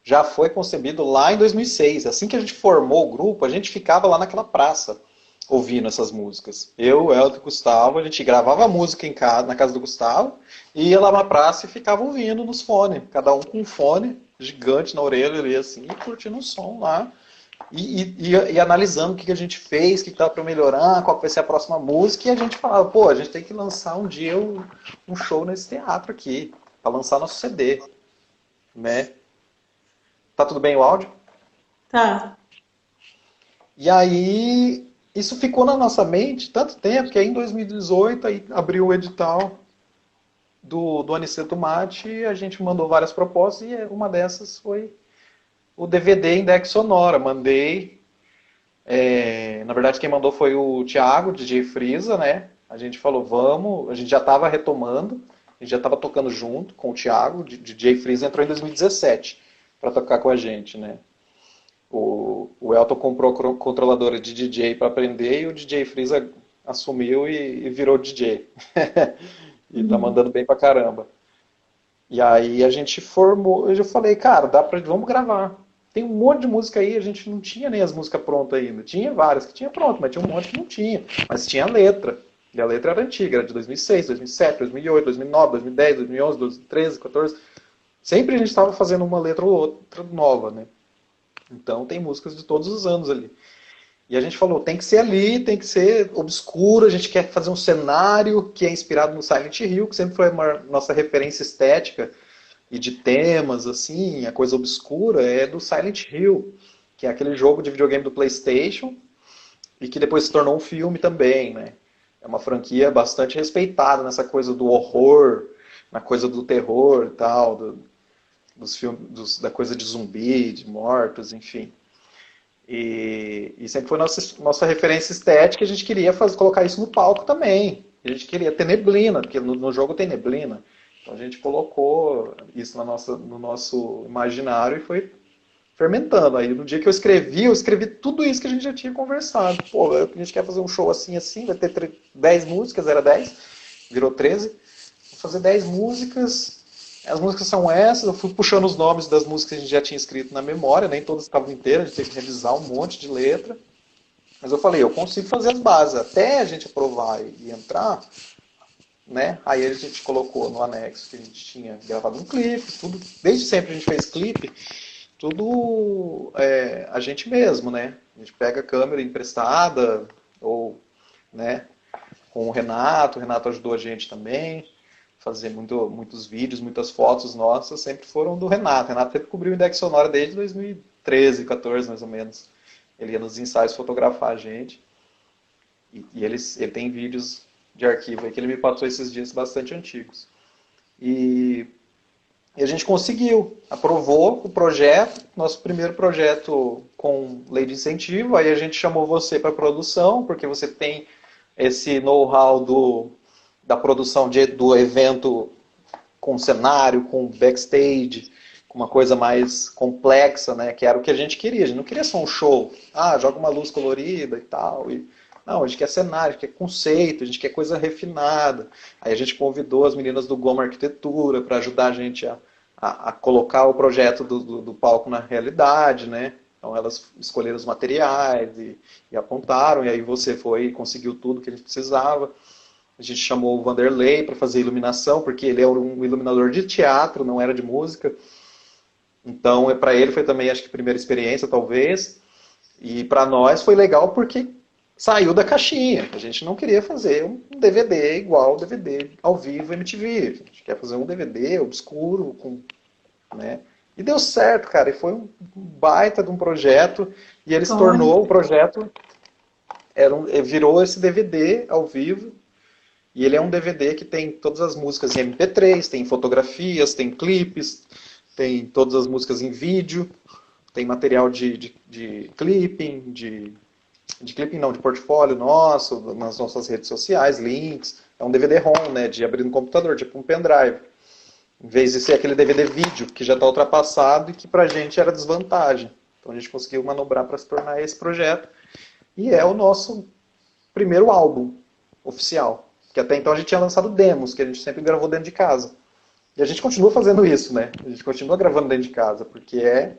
já foi concebido lá em 2006. Assim que a gente formou o grupo, a gente ficava lá naquela praça, ouvindo essas músicas. Eu, Elton e Gustavo, a gente gravava a música na casa do Gustavo, e ia lá na praça e ficava ouvindo nos fones. Cada um com um fone gigante na orelha ali, assim, e curtindo o som lá. E analisando o que a gente fez, o que estava para melhorar, qual vai ser a próxima música, e a gente falava, a gente tem que lançar um dia um show nesse teatro aqui, para lançar nosso CD. Né? Tá tudo bem o áudio? Tá. E aí, isso ficou na nossa mente tanto tempo, que aí em 2018 aí abriu o edital do Aniceto Mate, e a gente mandou várias propostas, e uma dessas foi o DVD Index Sonora. Mandei. Na verdade, quem mandou foi o Thiago, DJ Frisa, né? A gente falou, vamos, a gente já estava retomando. A gente já estava tocando junto com o Thiago, o DJ Freeza entrou em 2017 para tocar com a gente, né? O Elton comprou a controladora de DJ para aprender e o DJ Freeza assumiu e virou DJ. E tá Uhum. mandando bem pra caramba. E aí a gente formou, eu já falei, cara, vamos gravar. Tem um monte de música aí, a gente não tinha nem as músicas prontas ainda. Tinha várias que tinha pronto, mas tinha um monte que não tinha. Mas tinha a letra. E a letra era antiga, era de 2006, 2007, 2008, 2009, 2010, 2011, 2013, 2014. Sempre a gente estava fazendo uma letra ou outra nova, né? Então tem músicas de todos os anos ali. E a gente falou, tem que ser ali, tem que ser obscuro, a gente quer fazer um cenário que é inspirado no Silent Hill, que sempre foi a nossa referência estética e de temas, assim, a coisa obscura é do Silent Hill, que é aquele jogo de videogame do PlayStation e que depois se tornou um filme também, né? É uma franquia bastante respeitada nessa coisa do horror, na coisa do terror e tal, dos filmes, da coisa de zumbi, de mortos, enfim. E sempre foi nossa referência estética, a gente queria colocar isso no palco também. A gente queria ter neblina, porque no jogo tem neblina. Então a gente colocou isso no nosso imaginário e foi fermentando. Aí no dia que eu escrevi tudo isso que a gente já tinha conversado. Pô, a gente quer fazer um show assim, assim, vai ter 10 músicas, era 10, virou 13. Vou fazer 10 músicas, as músicas são essas, eu fui puxando os nomes das músicas que a gente já tinha escrito na memória, nem todas estavam inteiras, a gente teve que revisar um monte de letra. Mas eu falei, eu consigo fazer as bases, até a gente aprovar e entrar, né? Aí a gente colocou no anexo que a gente tinha gravado um clipe, tudo, desde sempre a gente fez clipe, tudo a gente mesmo, né? A gente pega a câmera emprestada, ou, né, com o Renato ajudou a gente também, fazer muitos vídeos, muitas fotos nossas, sempre foram do Renato. O Renato sempre cobriu o Index Sonora desde 2013, 14 mais ou menos. Ele ia nos ensaios fotografar a gente. E ele tem vídeos de arquivo aí que ele me passou esses dias bastante antigos. E, e a gente conseguiu, aprovou o projeto, nosso primeiro projeto com lei de incentivo, aí a gente chamou você para produção, porque você tem esse know-how da produção do evento com cenário, com backstage, com uma coisa mais complexa, né? Que era o que a gente queria. A gente não queria só um show. Ah, joga uma luz colorida e tal. Não, a gente quer cenário, a gente quer conceito, a gente quer coisa refinada. Aí a gente convidou as meninas do Goma Arquitetura para ajudar a gente a colocar o projeto do palco na realidade, né? Então elas escolheram os materiais e apontaram, e aí você foi e conseguiu tudo que a gente precisava. A gente chamou o Vanderlei para fazer iluminação, porque ele é um iluminador de teatro, não era de música. Então, para ele foi também, acho que, a primeira experiência, talvez. E para nós foi legal porque saiu da caixinha. A gente não queria fazer um DVD igual o DVD ao vivo MTV. A gente quer fazer um DVD obscuro, né? E deu certo, cara. E foi um baita de um projeto. E ele se Tony. tornou, o projeto virou esse DVD ao vivo. E ele é um DVD que tem todas as músicas em MP3, tem fotografias, tem clipes, tem todas as músicas em vídeo, tem material de clipping, de clipping não, de portfólio nosso, nas nossas redes sociais, links. É um DVD-ROM, né, de abrir no computador, tipo um pendrive. Em vez de ser aquele DVD vídeo, que já está ultrapassado e que pra gente era desvantagem. Então a gente conseguiu manobrar para se tornar esse projeto. E é o nosso primeiro álbum oficial. Que até então a gente tinha lançado demos, que a gente sempre gravou dentro de casa. E a gente continua fazendo isso, né? A gente continua gravando dentro de casa, porque é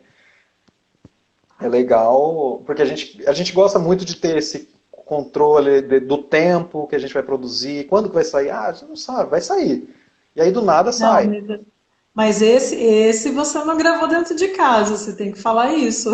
legal, porque a gente gosta muito de ter esse controle do tempo que a gente vai produzir, quando que vai sair? Ah, a gente não sabe, vai sair. E aí do nada Não, sai. mas esse você não gravou dentro de casa, você tem que falar isso.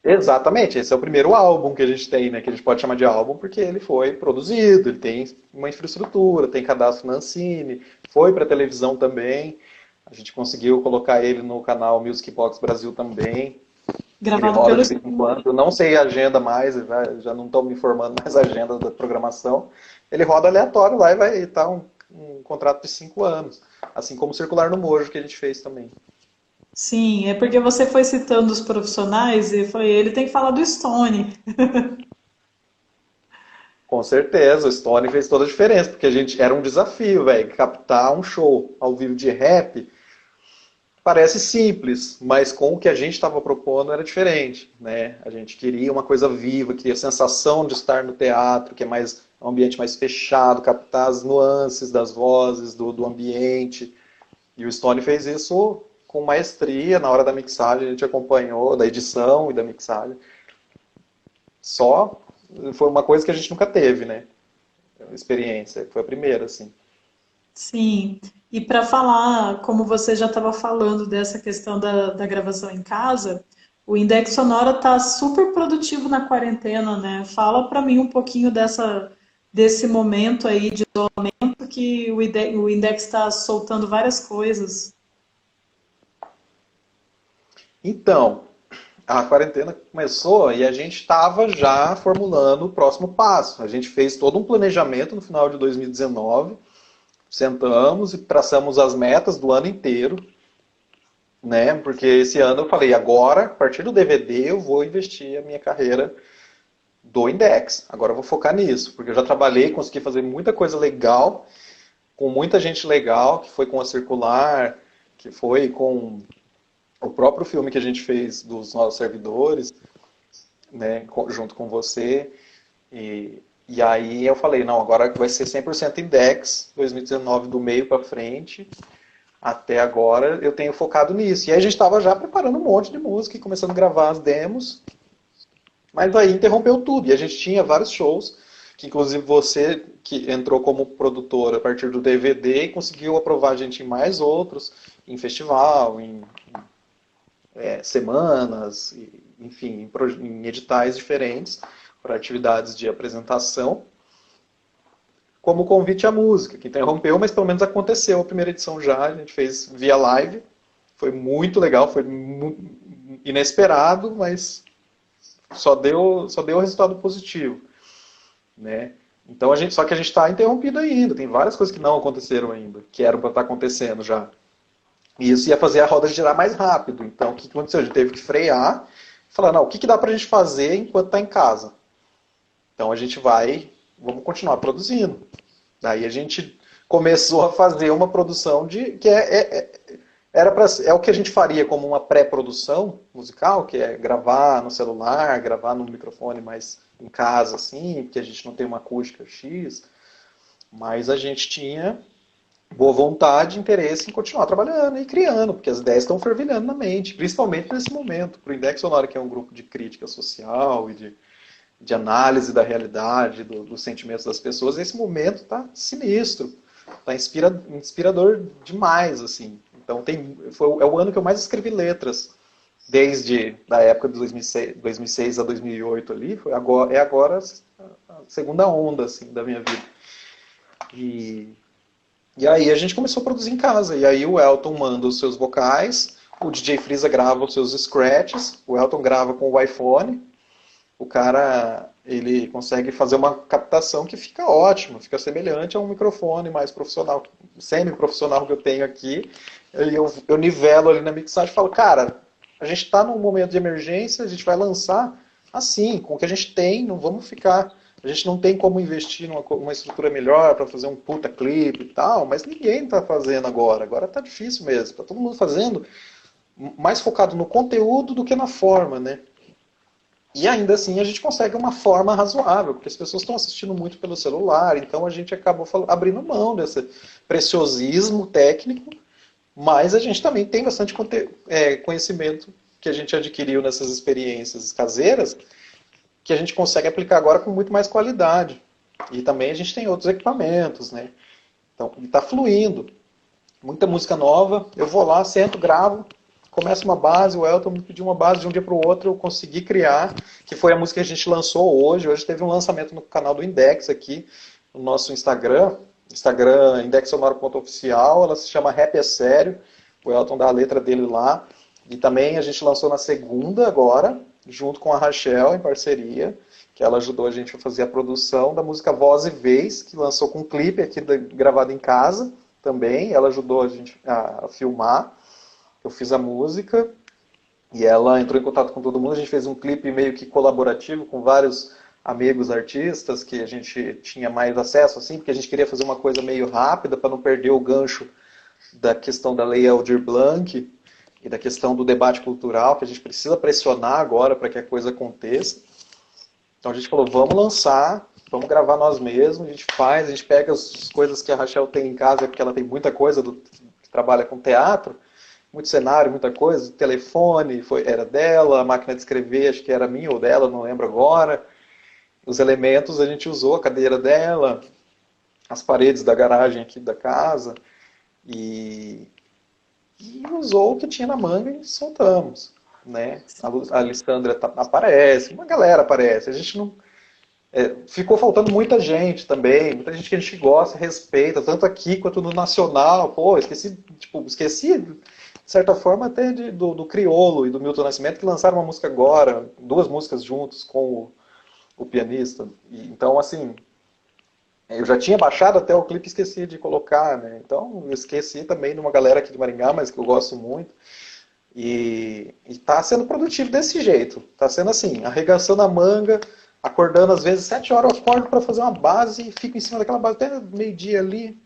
Exatamente, esse é o primeiro álbum que a gente tem, né? Que a gente pode chamar de álbum porque ele foi produzido, ele tem uma infraestrutura, tem cadastro na Ancine, foi para televisão também. A gente conseguiu colocar ele no canal Music Box Brasil também. Ele Gravado roda pelo. de vez em quando. Eu não sei a agenda mais, já não estou me informando mais a agenda da programação. Ele roda aleatório lá e vai estar um contrato de 5 anos. Assim como o Circular no Mojo que a gente fez também. Sim, é porque você foi citando os profissionais e foi ele tem que falar do Stone. Com certeza, o Stone fez toda a diferença, porque a gente era um desafio, velho, captar um show ao vivo de rap. Parece simples, mas com o que a gente estava propondo era diferente, né? A gente queria uma coisa viva, queria a sensação de estar no teatro, que é mais um ambiente mais fechado, captar as nuances das vozes, do ambiente. E o Stone fez isso com maestria na hora da mixagem, a gente acompanhou, da edição e da mixagem. Só foi uma coisa que a gente nunca teve, né? Experiência, foi a primeira, assim. Sim, e para falar, como você já estava falando dessa questão da gravação em casa, o Index Sonora está super produtivo na quarentena, né? Fala para mim um pouquinho desse momento aí de isolamento que o Index está soltando várias coisas. Então, a quarentena começou e a gente estava já formulando o próximo passo. A gente fez todo um planejamento no final de 2019, sentamos e traçamos as metas do ano inteiro, né? Porque esse ano eu falei, agora, a partir do DVD, eu vou investir a minha carreira do Index. Agora eu vou focar nisso, porque eu já trabalhei, consegui fazer muita coisa legal, com muita gente legal, que foi com a Circular, que foi com o próprio filme que a gente fez dos nossos servidores, né, junto com você. E aí eu falei, não, agora vai ser 100% Index, 2019 do meio para frente. Até agora eu tenho focado nisso. E aí a gente estava já preparando um monte de música e começando a gravar as demos, mas aí interrompeu tudo. E a gente tinha vários shows, que inclusive você que entrou como produtora a partir do DVD e conseguiu aprovar a gente em mais outros, em festival, em semanas, enfim, em editais diferentes para atividades de apresentação, como convite à música, que interrompeu, mas pelo menos aconteceu a primeira edição já, a gente fez via live, foi muito legal, foi inesperado, mas só deu resultado positivo, né? Então só que a gente está interrompido ainda, tem várias coisas que não aconteceram ainda, que eram para estar acontecendo já. E isso ia fazer a roda girar mais rápido. Então, o que aconteceu? A gente teve que frear e falar, não, o que dá para a gente fazer enquanto está em casa? Então, vamos continuar produzindo. Daí a gente começou a fazer uma produção que é o que a gente faria como uma pré-produção musical, que é gravar no celular, gravar no microfone mais em casa, assim, porque a gente não tem uma acústica X, mas a gente tinha boa vontade, interesse em continuar trabalhando e criando, porque as ideias estão fervilhando na mente, principalmente nesse momento. Para o Index Sonora, que é um grupo de crítica social e de análise da realidade, dos sentimentos das pessoas, esse momento está sinistro, está inspirador demais, assim. Então é o ano que eu mais escrevi letras, desde da época de 2006 a 2008 ali, é agora a segunda onda assim, da minha vida. E aí a gente começou a produzir em casa. E aí o Elton manda os seus vocais, o DJ Freeza grava os seus scratches, o Elton grava com o iPhone. O cara, ele consegue fazer uma captação que fica ótima, fica semelhante a um microfone mais profissional, semi-profissional que eu tenho aqui. Eu nivelo ali na mixagem e falo, cara, a gente está num momento de emergência, a gente vai lançar assim, com o que a gente tem, não vamos ficar. A gente não tem como investir numa estrutura melhor para fazer um puta clipe e tal, mas ninguém está fazendo agora. Agora está difícil mesmo. Está todo mundo fazendo mais focado no conteúdo do que na forma, né? E ainda assim a gente consegue uma forma razoável, porque as pessoas estão assistindo muito pelo celular, então a gente acabou abrindo mão desse preciosismo técnico, mas a gente também tem bastante conhecimento que a gente adquiriu nessas experiências caseiras, que a gente consegue aplicar agora com muito mais qualidade. E também a gente tem outros equipamentos, né? Então, está fluindo. Muita música nova, eu vou lá, sento, gravo, começa uma base, o Elton me pediu uma base de um dia para o outro, eu consegui criar, que foi a música que a gente lançou hoje. Hoje teve um lançamento no canal do Index aqui, no nosso Instagram indexsonoro.oficial, ela se chama Rap é Sério, o Elton dá a letra dele lá. E também a gente lançou na segunda agora, junto com a Rachel, em parceria, que ela ajudou a gente a fazer a produção da música Voz e Vez, que lançou com um clipe aqui gravado em casa também. Ela ajudou a gente a filmar. Eu fiz a música e ela entrou em contato com todo mundo. A gente fez um clipe meio que colaborativo com vários amigos artistas que a gente tinha mais acesso, assim, porque a gente queria fazer uma coisa meio rápida para não perder o gancho da questão da Lei Aldir Blanc e da questão do debate cultural, que a gente precisa pressionar agora para que a coisa aconteça. Então a gente falou, vamos lançar, vamos gravar nós mesmos, a gente faz, a gente pega as coisas que a Rachel tem em casa, porque ela tem muita coisa que trabalha com teatro, muito cenário, muita coisa, o telefone era dela, a máquina de escrever acho que era minha ou dela, não lembro agora. Os elementos a gente usou, a cadeira dela, as paredes da garagem aqui da casa, e usou o que tinha na manga e soltamos. Né? A Alessandra aparece, uma galera aparece, a gente não... ficou faltando muita gente também, muita gente que a gente gosta, respeita, tanto aqui quanto no nacional. Pô, esqueci, de certa forma até do Criolo e do Milton Nascimento, que lançaram uma música agora, 2 músicas juntos com o pianista. Então, assim, eu já tinha baixado até o clipe e esqueci de colocar, né? Então, eu esqueci também de uma galera aqui de Maringá, mas que eu gosto muito. E tá sendo produtivo desse jeito. Tá sendo assim, arregaçando a manga, acordando às vezes 7 horas, eu acordo para fazer uma base e fico em cima daquela base até meio-dia ali.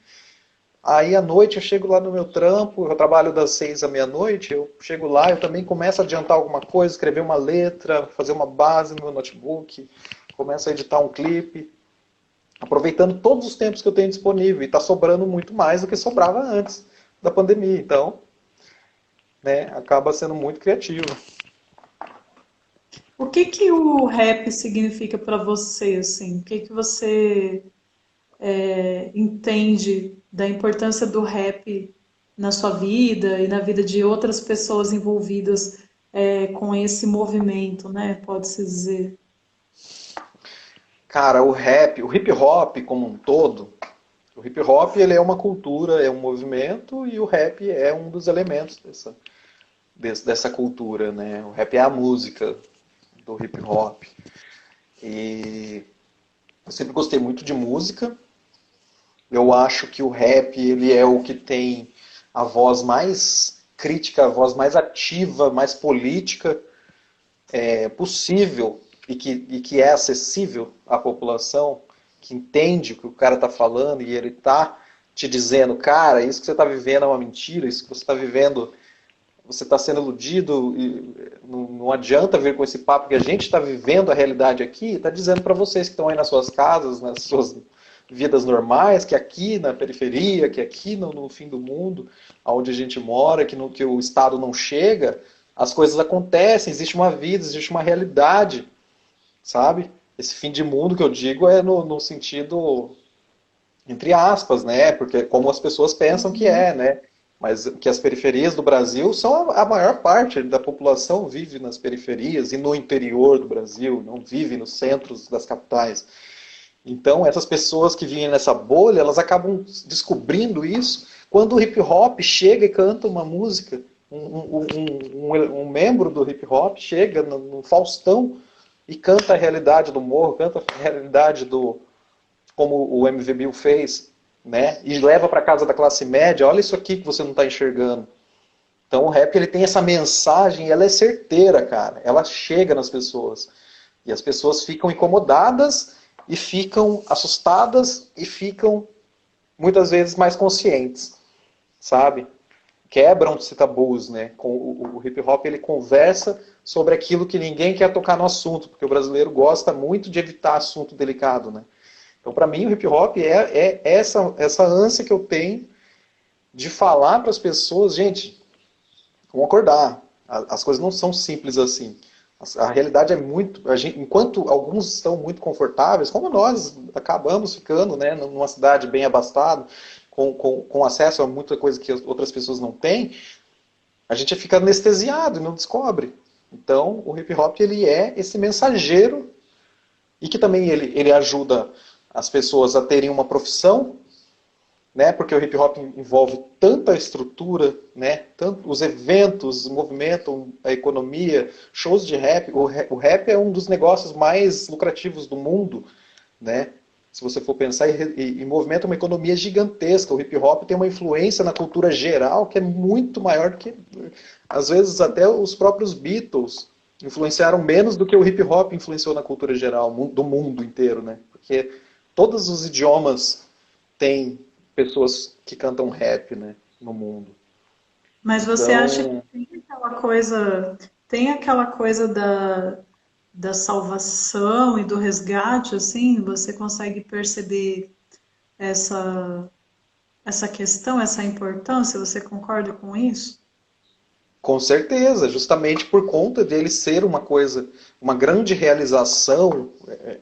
Aí à noite eu chego lá no meu trampo, eu trabalho das 6 à meia-noite, eu chego lá, eu também começo a adiantar alguma coisa, escrever uma letra, fazer uma base no meu notebook, começo a editar um clipe, aproveitando todos os tempos que eu tenho disponível, e está sobrando muito mais do que sobrava antes da pandemia, então, né, acaba sendo muito criativo. O que o rap significa para você, assim? O que você entende da importância do rap na sua vida e na vida de outras pessoas envolvidas com esse movimento, né? Pode-se dizer. Cara, o rap, o hip hop como um todo, o hip hop ele é uma cultura, é um movimento, e o rap é um dos elementos dessa cultura, né? O rap é a música do hip hop. E eu sempre gostei muito de música. Eu acho que o rap ele é o que tem a voz mais crítica, a voz mais ativa, mais política possível, e que é acessível à população, que entende o que o cara está falando e ele está te dizendo, cara, isso que você está vivendo é uma mentira, isso que você está vivendo, você está sendo iludido, e não adianta vir com esse papo que a gente está vivendo a realidade aqui, está dizendo para vocês que estão aí nas suas casas, nas suas vidas normais, que aqui na periferia, que aqui no fim do mundo, onde a gente mora, que o Estado não chega, as coisas acontecem, existe uma vida, existe uma realidade, sabe? Esse fim de mundo que eu digo é no sentido, entre aspas, né? Porque como as pessoas pensam que é, né? Mas que as periferias do Brasil são a maior parte da população vive nas periferias e no interior do Brasil, não vive nos centros das capitais. Então, essas pessoas que vivem nessa bolha, elas acabam descobrindo isso quando o hip hop chega e canta uma música. Um membro do hip hop chega no Faustão e canta a realidade do morro, canta a realidade como o MV Bill fez, né? E leva para casa da classe média, olha isso aqui que você não está enxergando. Então o rap ele tem essa mensagem, ela é certeira, cara. Ela chega nas pessoas. E as pessoas ficam incomodadas e ficam assustadas e ficam muitas vezes mais conscientes, sabe? Quebram-se tabus, né? O hip hop ele conversa sobre aquilo que ninguém quer tocar no assunto, porque o brasileiro gosta muito de evitar assunto delicado, né? Então, para mim, o hip hop é essa ânsia que eu tenho de falar para as pessoas, gente, vamos acordar. As coisas não são simples assim. A realidade é muito... enquanto alguns estão muito confortáveis, como nós acabamos ficando, né, numa cidade bem abastada, com acesso a muita coisa que outras pessoas não têm, a gente fica anestesiado e não descobre. Então, o hip hop ele é esse mensageiro e que também ele ajuda as pessoas a terem uma profissão, né? Porque o hip hop envolve tanta estrutura, né? Tanto os eventos movimentam a economia, shows de rap. O rap é um dos negócios mais lucrativos do mundo, né? Se você for pensar, e movimenta uma economia gigantesca. O hip hop tem uma influência na cultura geral que é muito maior do que, às vezes, até os próprios Beatles, influenciaram menos do que o hip hop influenciou na cultura geral do mundo inteiro, né? Porque todos os idiomas têm pessoas que cantam rap, né, no mundo. Mas você acha que Então, tem aquela coisa da salvação e do resgate, assim? Você consegue perceber essa, essa questão, essa importância? Você concorda com isso? com certeza, justamente por conta dele ser uma coisa, uma grande realização,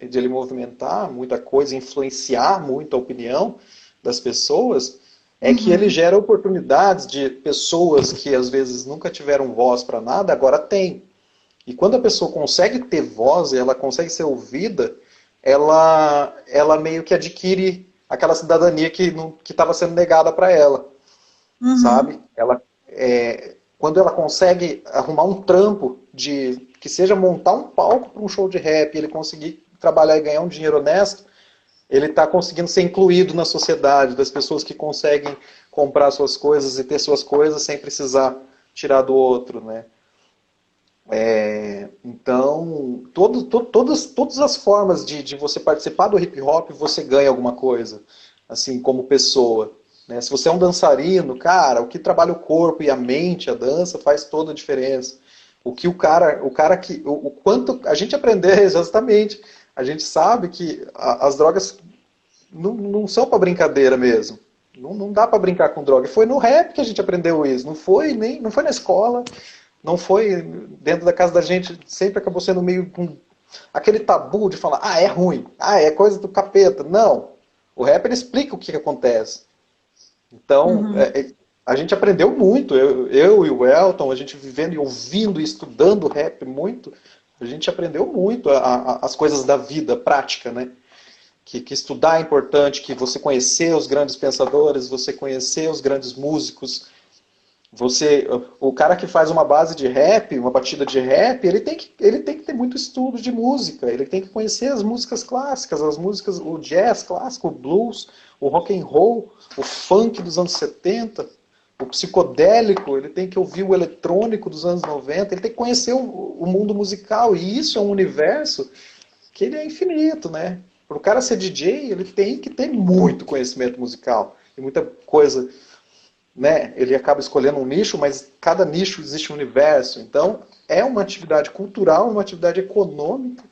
de ele movimentar muita coisa, influenciar muito a opinião das pessoas, é que ele Uhum, gera oportunidades de pessoas que às vezes nunca tiveram voz para nada, agora tem. E quando a pessoa consegue ter voz, ela consegue ser ouvida, ela meio que adquire aquela cidadania que estava sendo negada para ela, sabe? uhum, Quando ela consegue arrumar um trampo de que seja montar um palco para um show de rap, ele conseguir trabalhar e ganhar um dinheiro honesto, ele está conseguindo ser incluído na sociedade, das pessoas que conseguem comprar suas coisas e ter suas coisas sem precisar tirar do outro, né? Então, todas as formas de você participar do hip hop, você ganha alguma coisa, assim, como pessoa. Né? Se você é um dançarino, cara, o que trabalha o corpo e a mente, a dança, faz toda a diferença. O quanto a gente aprendeu exatamente, a gente sabe que as drogas não são para brincadeira mesmo. Não dá para brincar com droga. Foi no rap que a gente aprendeu isso. Não foi na escola, não foi dentro da casa da gente. Sempre acabou sendo meio com aquele tabu de falar, ah, é ruim, ah, é coisa do capeta. Não. O rap ele explica o que acontece. Então, uhum. a gente aprendeu muito. Eu e o Elton, a gente vivendo e ouvindo e estudando rap muito, a gente aprendeu muito as coisas da vida prática, né? Que estudar é importante, que você conhecer os grandes pensadores, você conhecer os grandes músicos, o cara que faz uma base de rap, uma batida de rap, ele tem que ter muito estudo de música, ele tem que conhecer as músicas clássicas, as músicas, o jazz clássico, o blues, o rock and roll, o funk dos anos 70, o psicodélico, ele tem que ouvir o eletrônico dos anos 90, ele tem que conhecer o mundo musical, e isso é um universo que ele é infinito, né? Para o cara ser DJ, ele tem que ter muito conhecimento musical e muita coisa, né? Ele acaba escolhendo um nicho, mas cada nicho existe um universo. Então, é uma atividade cultural, uma atividade econômica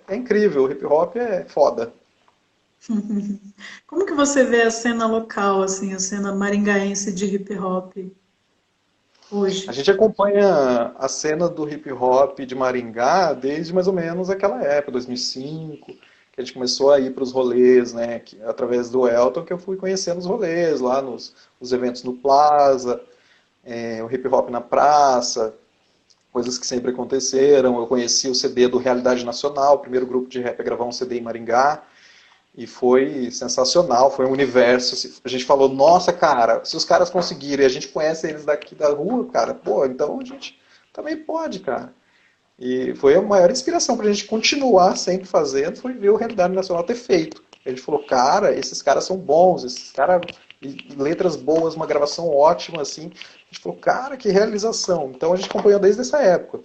é incrível. O hip hop é foda. Como que você vê a cena local, assim, a cena maringaense de hip hop A hoje? gente acompanha a cena do hip hop de Maringá desde mais ou menos aquela época, 2005, que a gente começou a ir para os rolês, né? Através do Elton que eu fui conhecendo os rolês lá os eventos no Plaza, o hip hop na praça, coisas que sempre aconteceram. Eu conheci o CD do Realidade Nacional, o primeiro grupo de rap a gravar um CD em Maringá. E foi sensacional, foi um universo. A gente falou, nossa, cara, se os caras conseguirem, a gente conhece eles daqui da rua, cara, pô, então a gente também pode, cara. E foi a maior inspiração pra gente continuar sempre fazendo, foi ver o Realidade Nacional ter feito. A gente falou, cara, esses caras são bons, esses caras, e letras boas, uma gravação ótima, assim. A gente falou, cara, que realização. Então a gente acompanhou desde essa época.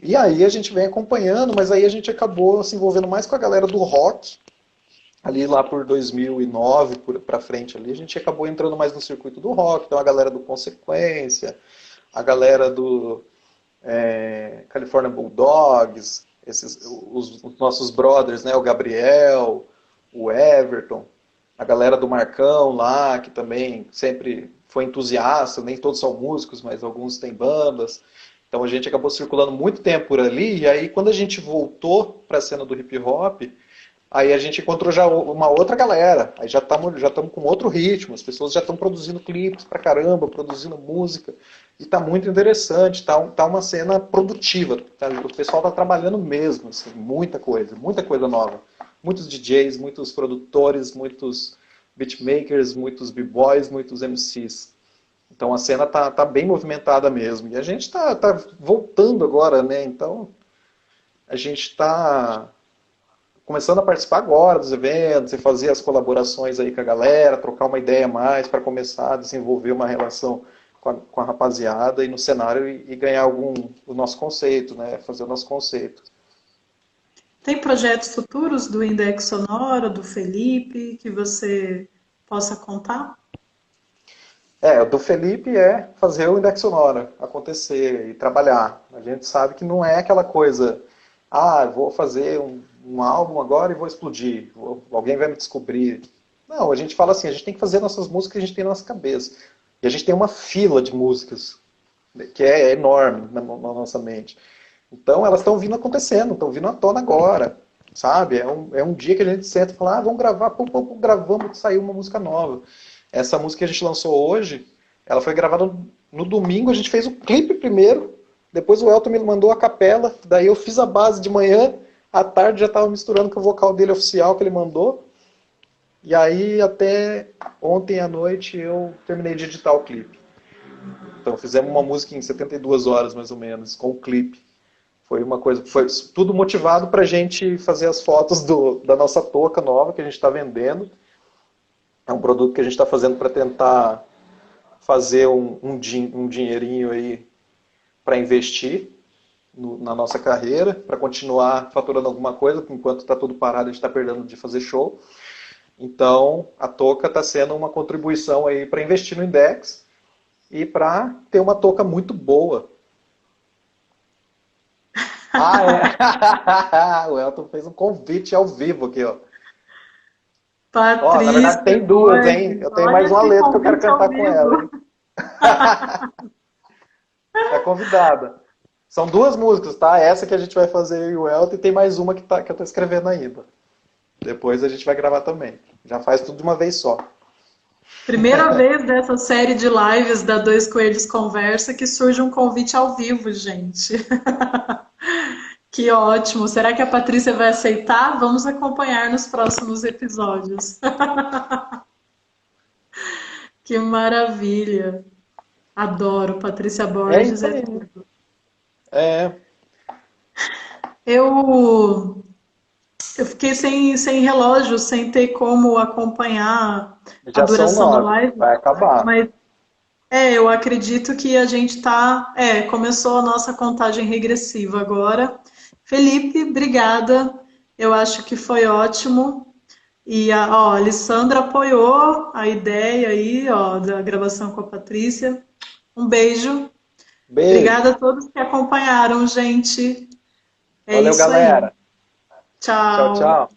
E aí a gente vem acompanhando, mas aí a gente acabou se envolvendo mais com a galera do rock, ali lá por 2009 para frente ali, a gente acabou entrando mais no circuito do rock, então a galera do Consequência, a galera do California Bulldogs, os nossos brothers, né, o Gabriel, o Everton, a galera do Marcão lá, que também sempre foi entusiasta, nem todos são músicos, mas alguns têm bandas. Então a gente acabou circulando muito tempo por ali, e aí quando a gente voltou para a cena do hip hop, aí a gente encontrou já uma outra galera, aí já estamos com outro ritmo, as pessoas já estão produzindo clipes pra caramba, produzindo música, e tá muito interessante, tá uma cena produtiva, tá? O pessoal tá trabalhando mesmo, assim, muita coisa nova. Muitos DJs, muitos produtores, muitos beatmakers, muitos b-boys, muitos MCs. Então a cena tá bem movimentada mesmo. E a gente tá voltando agora, né? Então a gente está começando a participar agora dos eventos e fazer as colaborações aí com a galera, trocar uma ideia mais para começar a desenvolver uma relação com a rapaziada e no cenário e ganhar o nosso conceito, né? Fazer o nosso conceito. Tem projetos futuros do Index Sonora, do Felipe, que você possa contar? O do Felipe é fazer o Index Sonora acontecer e trabalhar. A gente sabe que não é aquela coisa, vou fazer um álbum agora e vou explodir, alguém vai me descobrir. Não, a gente fala assim, a gente tem que fazer nossas músicas que a gente tem na nossa cabeça. E a gente tem uma fila de músicas que é enorme na nossa mente. Então elas estão vindo acontecendo, estão vindo à tona agora, sabe? É um dia que a gente senta e fala, vamos gravar, gravamos, saiu uma música nova. Essa música que a gente lançou hoje, ela foi gravada no domingo, a gente fez o clipe primeiro, depois o Elton me mandou a capela, daí eu fiz a base de manhã, à tarde já estava misturando com o vocal dele oficial que ele mandou, e aí até ontem à noite eu terminei de editar o clipe. Então fizemos uma música em 72 horas mais ou menos, com o clipe. Foi uma coisa, foi tudo motivado para a gente fazer as fotos da nossa touca nova que a gente está vendendo. É um produto que a gente está fazendo para tentar fazer um dinheirinho aí para investir na nossa carreira, para continuar faturando alguma coisa, porque enquanto está tudo parado a gente está perdendo de fazer show. Então a touca está sendo uma contribuição aí para investir no Index e para ter uma touca muito boa. O Elton fez um convite ao vivo aqui, ó. Patrícia, na verdade tem duas, hein? Eu tenho mais uma letra que eu quero cantar com ela, hein? É convidada. São duas músicas, tá? Essa que a gente vai fazer e o Elton, e tem mais uma que eu tô escrevendo ainda. Depois a gente vai gravar também. Já faz tudo de uma vez só. Primeira vez dessa série de lives da Dois Coelhos Conversa que surge um convite ao vivo, gente. Que ótimo! Será que a Patrícia vai aceitar? Vamos acompanhar nos próximos episódios. Que maravilha! Adoro, Patrícia Borges É isso aí. tudo. É. Eu fiquei sem relógio, sem ter como acompanhar a Já duração são da 9, live, vai acabar. mas eu acredito que a gente tá. Começou a nossa contagem regressiva agora. Felipe, obrigada. Eu acho que foi ótimo. E a Alessandra apoiou a ideia aí, da gravação com a Patrícia. Um beijo. Beijo. Obrigada a todos que acompanharam, gente. É Valeu, isso aí. galera. Tchau, Tchau. tchau.